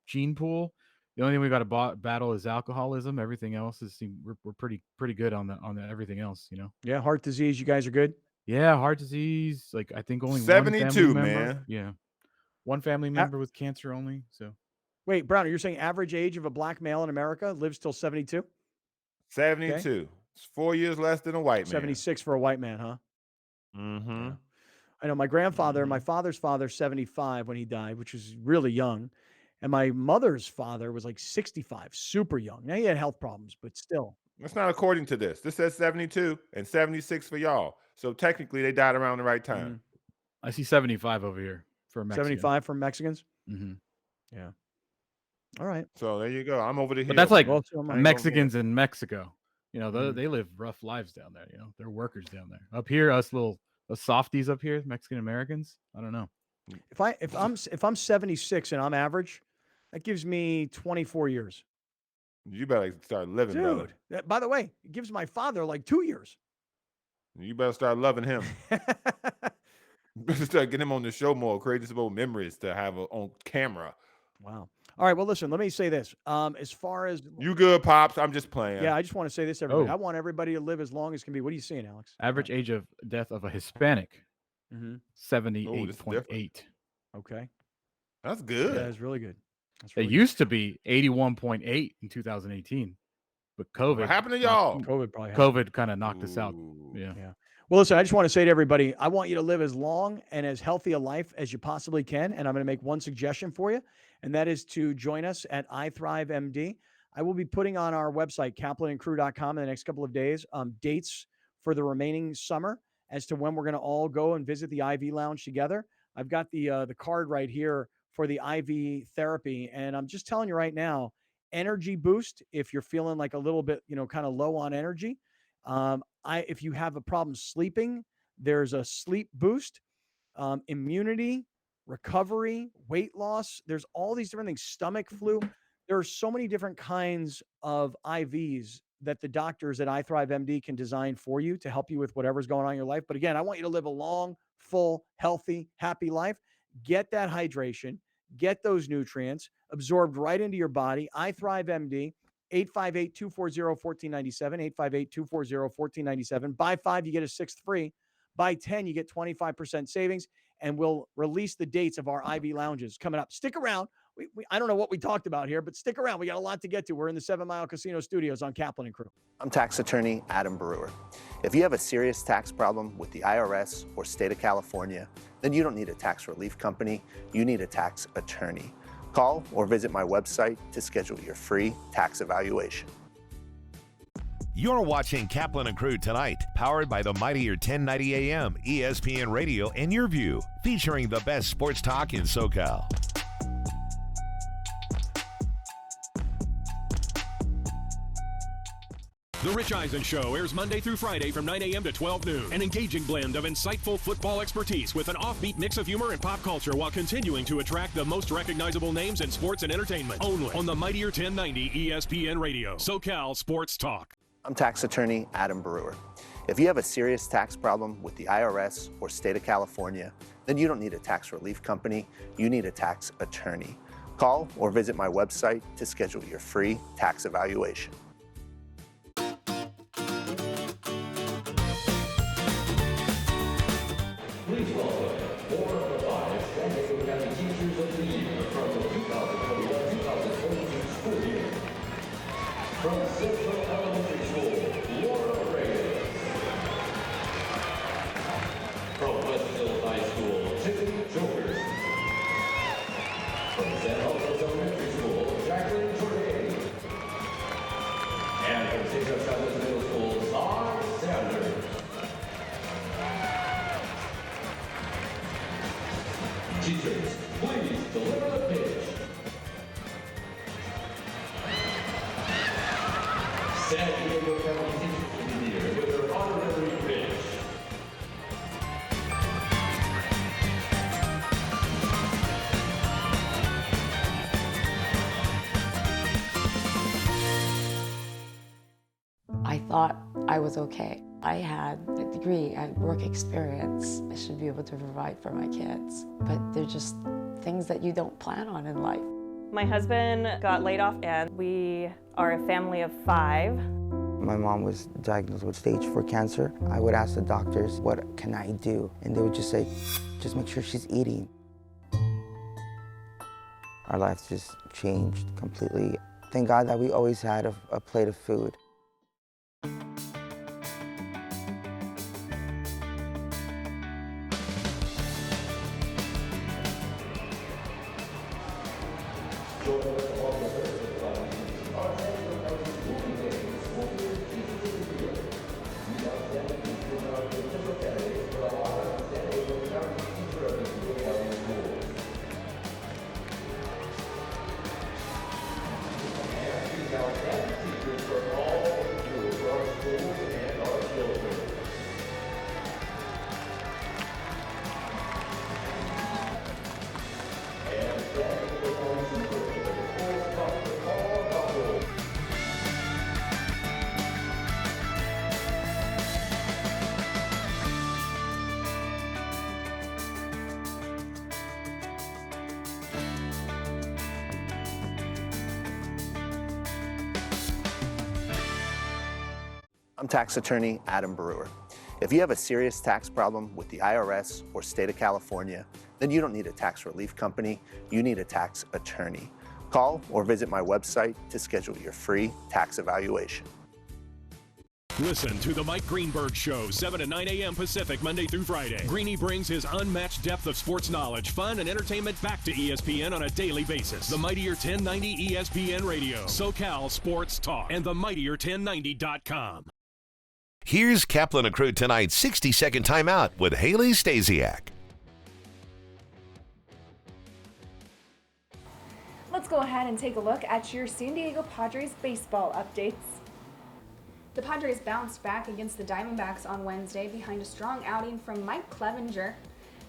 gene pool. The only thing we got to battle is alcoholism. Everything else is we're pretty good on the everything else. Yeah, heart disease. You guys are good. Yeah, heart disease. Like I think only 72, one family member. man. Yeah, one family member with cancer only. So wait, Browner, you're saying average age of a black male in America lives till 72? 72. Okay. It's 4 years less than a white man. 76 for a white man, huh? Mm-hmm. Yeah. I know my grandfather, my father's father, 75 when he died, which was really young. And my mother's father was like 65, super young. Now he had health problems, but still. That's not according to this. This says 72 and 76 for y'all. So technically they died around the right time. I see 75 over here for Mexico. 75 for Mexicans? Mm-hmm. Yeah. All right. So there you go. I'm over the hill. But that's like man. Mexicans in Mexico. They live rough lives down there. They're workers down there. Up here, us softies up here, Mexican Americans. I don't know. If I'm 76 and I'm average, that gives me 24 years. You better start living, brother. Dude, by the way, it gives my father like 2 years. You better start loving him. Start getting him on the show more, creating some old memories to have on camera. Wow. All right. Well, listen, let me say this. As far as You good, Pops? I'm just playing. yeah, I just want to say this, everybody. Oh. I want everybody to live as long as can be. What are you seeing, Alex? Average age of death of a Hispanic, Mm-hmm. 78.8. Okay. That's good. Yeah, that's really good. That's It really used to be 81.8 in 2018, but COVID. What happened to y'all? good. COVID probably. COVID kind of knocked us out. Ooh. Yeah. Yeah. Well, listen, I just want to say to everybody, I want you to live as long and as healthy a life as you possibly can. And I'm going to make one suggestion for you, and that is to join us at iThriveMD. I will be putting on our website, kaplanandcrew.com, in the next couple of days, dates for the remaining summer as to when we're going to all go and visit the IV lounge together. I've got the card right here for the IV therapy. And I'm just telling you right now, energy boost, if you're feeling like a little bit, kind of low on energy. If you have a problem sleeping, there's a sleep boost, immunity, recovery, weight loss. There's all these different things, stomach flu. There are so many different kinds of IVs that the doctors at iThriveMD can design for you to help you with whatever's going on in your life. But again, I want you to live a long, full, healthy, happy life. Get that hydration, get those nutrients absorbed right into your body. iThriveMD, 858-240-1497, 858-240-1497. Buy 5, you get a 6th free. Buy 10, you get 25% savings. And we'll release the dates of our IV lounges coming up. Stick around. I don't know what we talked about here, but stick around. We got a lot to get to. We're in the 7 Mile Casino Studios on Kaplan and Crew. I'm tax attorney Adam Brewer. If you have a serious tax problem with the IRS or state of California, then you don't need a tax relief company. You need a tax attorney. Call or visit my website to schedule your free tax evaluation. You're watching Kaplan and Crew tonight, powered by the mightier 1090 AM, ESPN Radio, and Your View, featuring the best sports talk in SoCal. The Rich Eisen Show airs Monday through Friday from 9 a.m. to 12 noon. An engaging blend of insightful football expertise with an offbeat mix of humor and pop culture while continuing to attract the most recognizable names in sports and entertainment. Only on the mightier 1090 ESPN Radio, SoCal Sports Talk. I'm tax attorney Adam Brewer. If you have a serious tax problem with the IRS or state of California, then you don't need a tax relief company. You need a tax attorney. Call or visit my website to schedule your free tax evaluation. Please welcome 4 of the 5 San Diego County Teachers of the Year from the 2021-2022 school year. From Central Elementary School, Laura Reyes. From Westfield High School, Tiffany Jokers. From San Jose Elementary School, Jacqueline Jordan. And from St. Joe Chavez Middle School, Todd Sanders. Teachers, please deliver the pitch. San Diego County Teachers of the Year with their honorary pitch. I thought I was okay. I had a degree, I had work experience. I should be able to provide for my kids. But they're just things that you don't plan on in life. My husband got laid off and we are a family of 5. My mom was diagnosed with stage 4 cancer. I would ask the doctors, what can I do? And they would just say, just make sure she's eating. Our lives just changed completely. Thank God that we always had a plate of food. For all I'm tax attorney Adam Brewer. If you have a serious tax problem with the IRS or state of California, then you don't need a tax relief company, you need a tax attorney. Call or visit my website to schedule your free tax evaluation. Listen to the Mike Greenberg Show, 7 to 9 a.m. Pacific, Monday through Friday. Greeny brings his unmatched depth of sports knowledge, fun, and entertainment back to ESPN on a daily basis. The Mightier 1090 ESPN Radio, SoCal Sports Talk, and the Mightier1090.com. Here's Kaplan and Crew tonight's 60-second timeout with Haley Stasiak. Let's go ahead and take a look at your San Diego Padres baseball updates. The Padres bounced back against the Diamondbacks on Wednesday behind a strong outing from Mike Clevenger.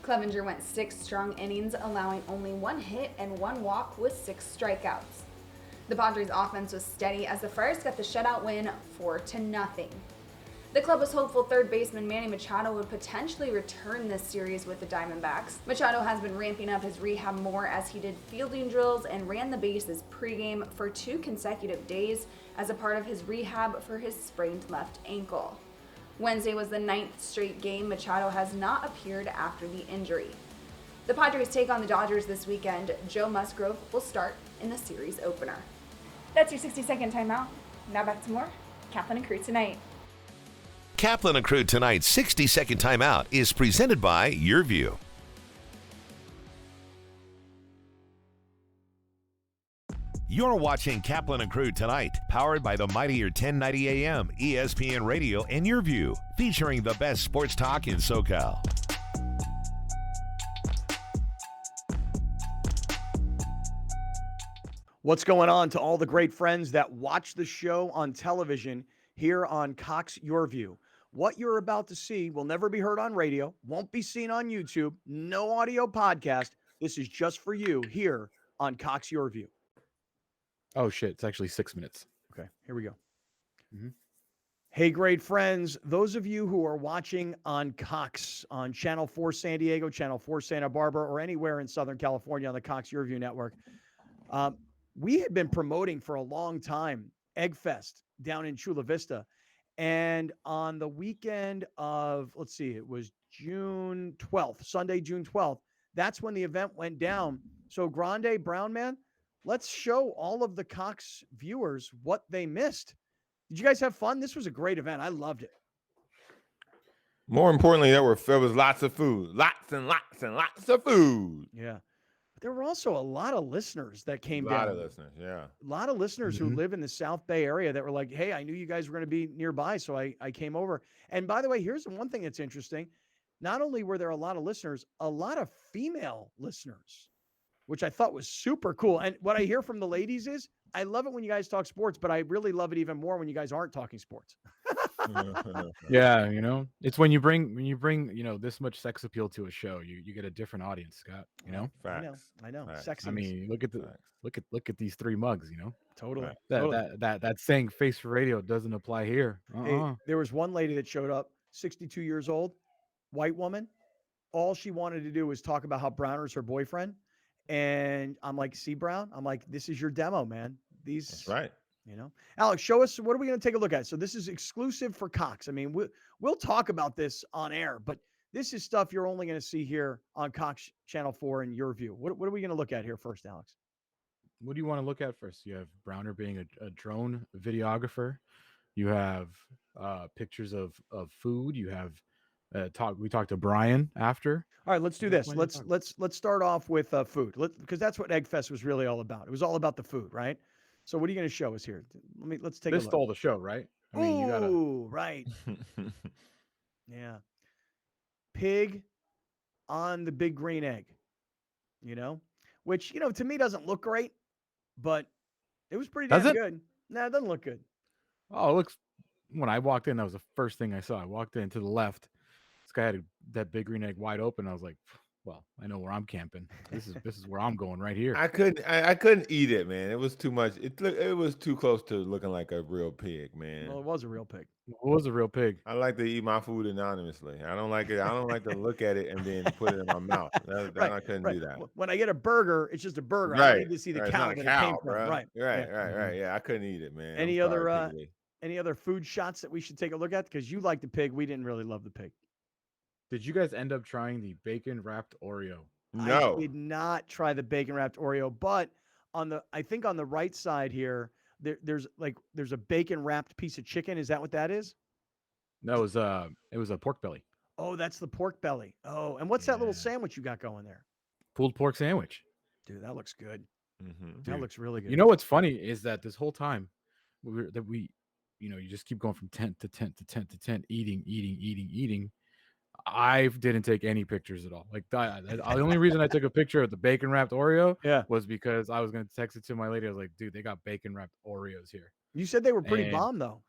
Clevenger went 6 strong innings, allowing only 1 hit and 1 walk with 6 strikeouts. The Padres offense was steady as the Friars got the shutout win 4-0. The club was hopeful third baseman Manny Machado would potentially return this series with the Diamondbacks. Machado has been ramping up his rehab more as he did fielding drills and ran the bases pregame for 2 consecutive days as a part of his rehab for his sprained left ankle. Wednesday was the 9th straight game Machado has not appeared after the injury. The Padres take on the Dodgers this weekend. Joe Musgrove will start in the series opener. That's your 60-second timeout. Now back to more Kaplan and Crew tonight. Kaplan and Crew tonight's 60-second timeout is presented by Your View. You're watching Kaplan and Crew tonight, powered by the Mightier 1090 AM, ESPN Radio, and Your View, featuring the best sports talk in SoCal. What's going on to all the great friends that watch the show on television here on Cox Your View? What you're about to see will never be heard on radio, won't be seen on YouTube, no audio podcast. This is just for you here on Cox Your View. Oh, shit. It's actually 6 minutes. Okay, here we go. Hey, great friends. Those of you who are watching on Cox, on Channel 4 San Diego, Channel 4 Santa Barbara, or anywhere in Southern California on the Cox Your View network, we had been promoting for a long time Egg Fest down in Chula Vista. And on the weekend of, let's see, it was June 12th, Sunday, June 12th. That's when the event went down. So Grande Brown Man, let's show all of the Cox viewers what they missed. Did you guys have fun? This was a great event. I loved it. More importantly, there was lots of food, lots and lots and lots of food. Yeah. There were also a lot of listeners that came down. A lot of listeners, yeah. A lot of listeners who live in the South Bay area that were like, hey, I knew you guys were going to be nearby, so I came over. And by the way, here's one thing that's interesting. Not only were there a lot of listeners, a lot of female listeners, which I thought was super cool. And what I hear from the ladies is, I love it when you guys talk sports, but I really love it even more when you guys aren't talking sports. Yeah, it's when you bring this much sex appeal to a show, you get a different audience, Scott. Facts. I know. Facts. Sexy. I mean, look at these 3 mugs. Totally. That saying "face for radio" doesn't apply here. Hey, there was one lady that showed up, 62 years old, white woman. All she wanted to do was talk about how Browner's her boyfriend. And I'm like, see, Brown? I'm like, this is your demo, man. That's right. Alex, show us, what are we going to take a look at? So this is exclusive for Cox. I mean, we'll talk about this on air, but this is stuff you're only going to see here on Cox Channel 4 in Your View. What are we going to look at here first, Alex? What do you want to look at first? You have Browner being a drone videographer. You have pictures of food. You have we talked to Brian after. All right, let's do this. Let's start off with food, because that's what Egg Fest was really all about. It was all about the food, right? So what are you going to show us here? Let's take a look. This stole the show, right? I mean, you gotta. Right. Yeah. Pig on the big green egg, which, to me doesn't look great, but it was pretty damn good. No, it doesn't look good. Oh, it looks, when I walked in, that was the first thing I saw. I walked in to the left. This guy had that big green egg wide open. I was like, well, I know where I'm camping. This is where I'm going right here. I couldn't eat it, man. It was too much. It was too close to looking like a real pig, man. Well, it was a real pig. It was a real pig. I like to eat my food anonymously. I don't like it. I don't like to look at it and then put it in my mouth. I couldn't do that. When I get a burger, it's just a burger. Right. I need to see the It's cow not that a cow, it came from. bro. Right. Right. Yeah, I couldn't eat it, man. Any I'm sorry, other Any other food shots that we should take a look at? Because you like the pig. We didn't really love the pig. Did you guys end up trying the bacon wrapped Oreo? I did not try the bacon wrapped Oreo, but I think on the right side here, there's a bacon wrapped piece of chicken. Is that what that is? No, it was a pork belly. Oh, that's the pork belly. Oh, and what's that little sandwich you got going there? Pulled pork sandwich. Dude, that looks good. Mm-hmm. That looks really good. You know what's funny is that this whole time you just keep going from tent to tent to tent to tent, eating. I didn't take any pictures at all. Like the only reason I took a picture of the bacon wrapped Oreo was because I was going to text it to my lady. I was like, dude, they got bacon wrapped Oreos here. You said they were pretty bomb though.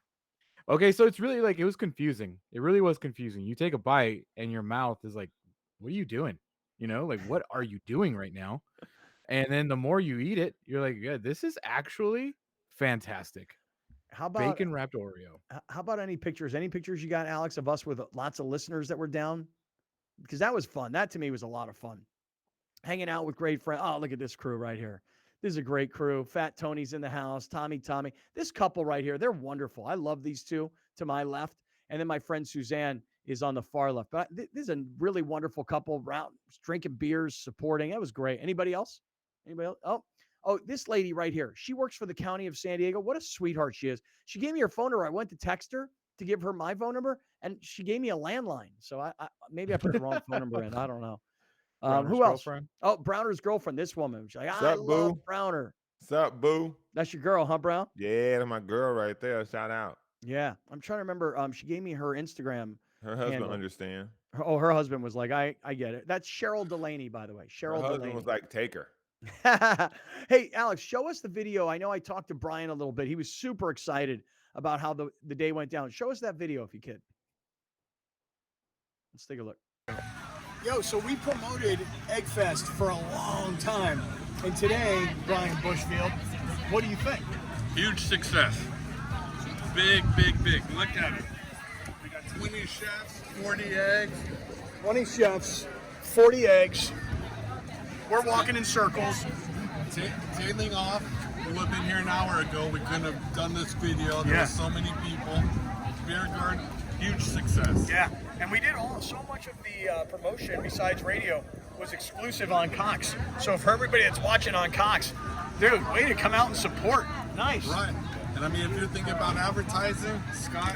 Okay, so it's really it was confusing. It really was confusing. You take a bite and your mouth is like, what are you doing? What are you doing right now? And then the more you eat it, you're like, yeah, this is actually fantastic. How about bacon wrapped Oreo? How about any pictures? Any pictures you got, Alex, of us with lots of listeners that were down? Because that was fun. That to me was a lot of fun. Hanging out with great friends. Oh, look at this crew right here. This is a great crew. Fat Tony's in the house. Tommy. This couple right here, they're wonderful. I love these two to my left. And then my friend Suzanne is on the far left. But this is a really wonderful couple, drinking beers, supporting. That was great. Anybody else? Oh, this lady right here. She works for the county of San Diego. What a sweetheart she is. She gave me her phone number. I went to text her to give her my phone number, and she gave me a landline. So I maybe I put the wrong phone number in. I don't know. Who else? Girlfriend? Oh, Browner's girlfriend. This woman. She's like, I love Browner. Sup, boo? That's your girl, huh, Brown? Yeah, that's my girl right there. Shout out. Yeah, I'm trying to remember. She gave me her Instagram. Her husband handle. understand. Her husband was like, I get it. That's Cheryl Delaney, by the way. Cheryl Her husband Delaney was like, take her. Hey, Alex, show us the video. I know I talked to Brian a little bit. He was super excited about how the day went down. Show us that video if you could. Let's take a look. Yo, so we promoted Eggfest for a long time. And today, Brian Bushfield, what do you think? Huge success. Big. Look at it. We got 20 chefs, 40 eggs. 20 chefs, 40 eggs. We're walking in circles. Tailing off. We would have been here an hour ago. We couldn't have done this video. There were so many people. Beer garden, huge success. Yeah, and we did so much of the promotion besides radio was exclusive on Cox. So for everybody that's watching on Cox, dude, way to come out and support. Nice. Right. And I mean, if you're thinking about advertising, Scott,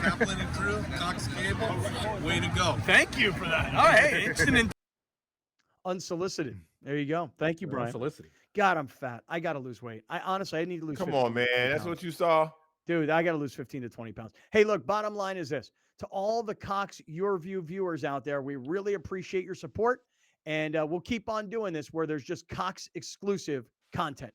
Kaplan and crew, Cox Cable, way to go. Thank you for that. Oh, hey, instant unsolicited. There you go. Thank you, Brian. Unsolicited. God, I'm fat. I got to lose weight. I need to lose. Come on, man. That's what you saw. Dude, I got to lose 15 to 20 pounds. Hey, look, bottom line is this. To all the Cox Your View viewers out there, we really appreciate your support. And we'll keep on doing this where there's just Cox exclusive content.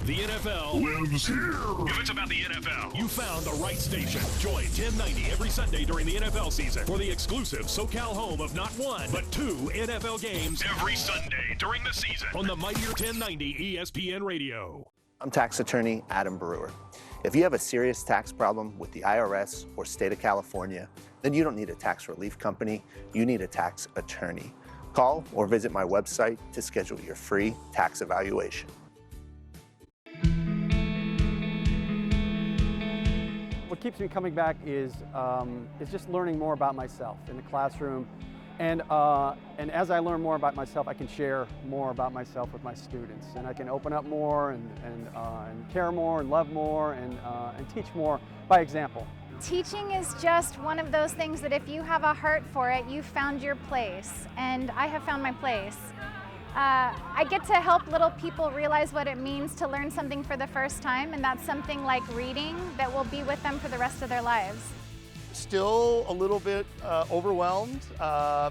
The NFL lives here. If it's about the NFL, you found the right station. Join 1090 every Sunday during the NFL season for the exclusive SoCal home of not one, but two NFL games every Sunday during the season on the Mightier 1090 ESPN Radio. I'm tax attorney Adam Brewer. If you have a serious tax problem with the IRS or state of California, then you don't need a tax relief company, you need a tax attorney. Call or visit my website to schedule your free tax evaluation. What keeps me coming back is just learning more about myself in the classroom. And as I learn more about myself, I can share more about myself with my students. And I can open up more and care more and love more and teach more by example. Teaching is just one of those things that if you have a heart for it, you've found your place. And I have found my place. I get to help little people realize what it means to learn something for the first time, and that's something like reading that will be with them for the rest of their lives. Still a little bit overwhelmed,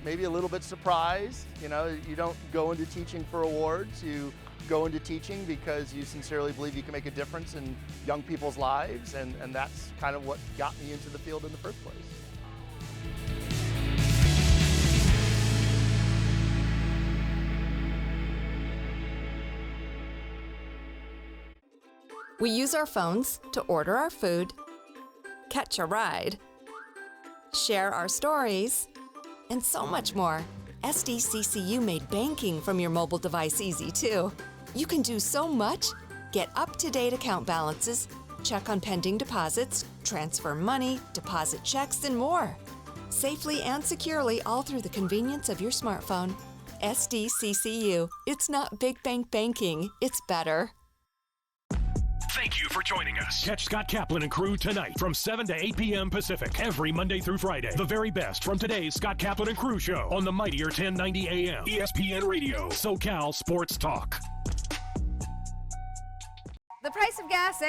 maybe a little bit surprised. You know, you don't go into teaching for awards, you go into teaching because you sincerely believe you can make a difference in young people's lives, and that's kind of what got me into the field in the first place. We use our phones to order our food, catch a ride, share our stories, and so much more. SDCCU made banking from your mobile device easy too. You can do so much, get up-to-date account balances, check on pending deposits, transfer money, deposit checks, and more. Safely and securely all through the convenience of your smartphone. SDCCU. It's not big bank banking, it's better. Thank you for joining us. Catch Scott Kaplan and crew tonight from 7 to 8 p.m. Pacific every Monday through Friday. The very best from today's Scott Kaplan and crew show on the mightier 1090 AM ESPN Radio, SoCal Sports Talk. The price of gas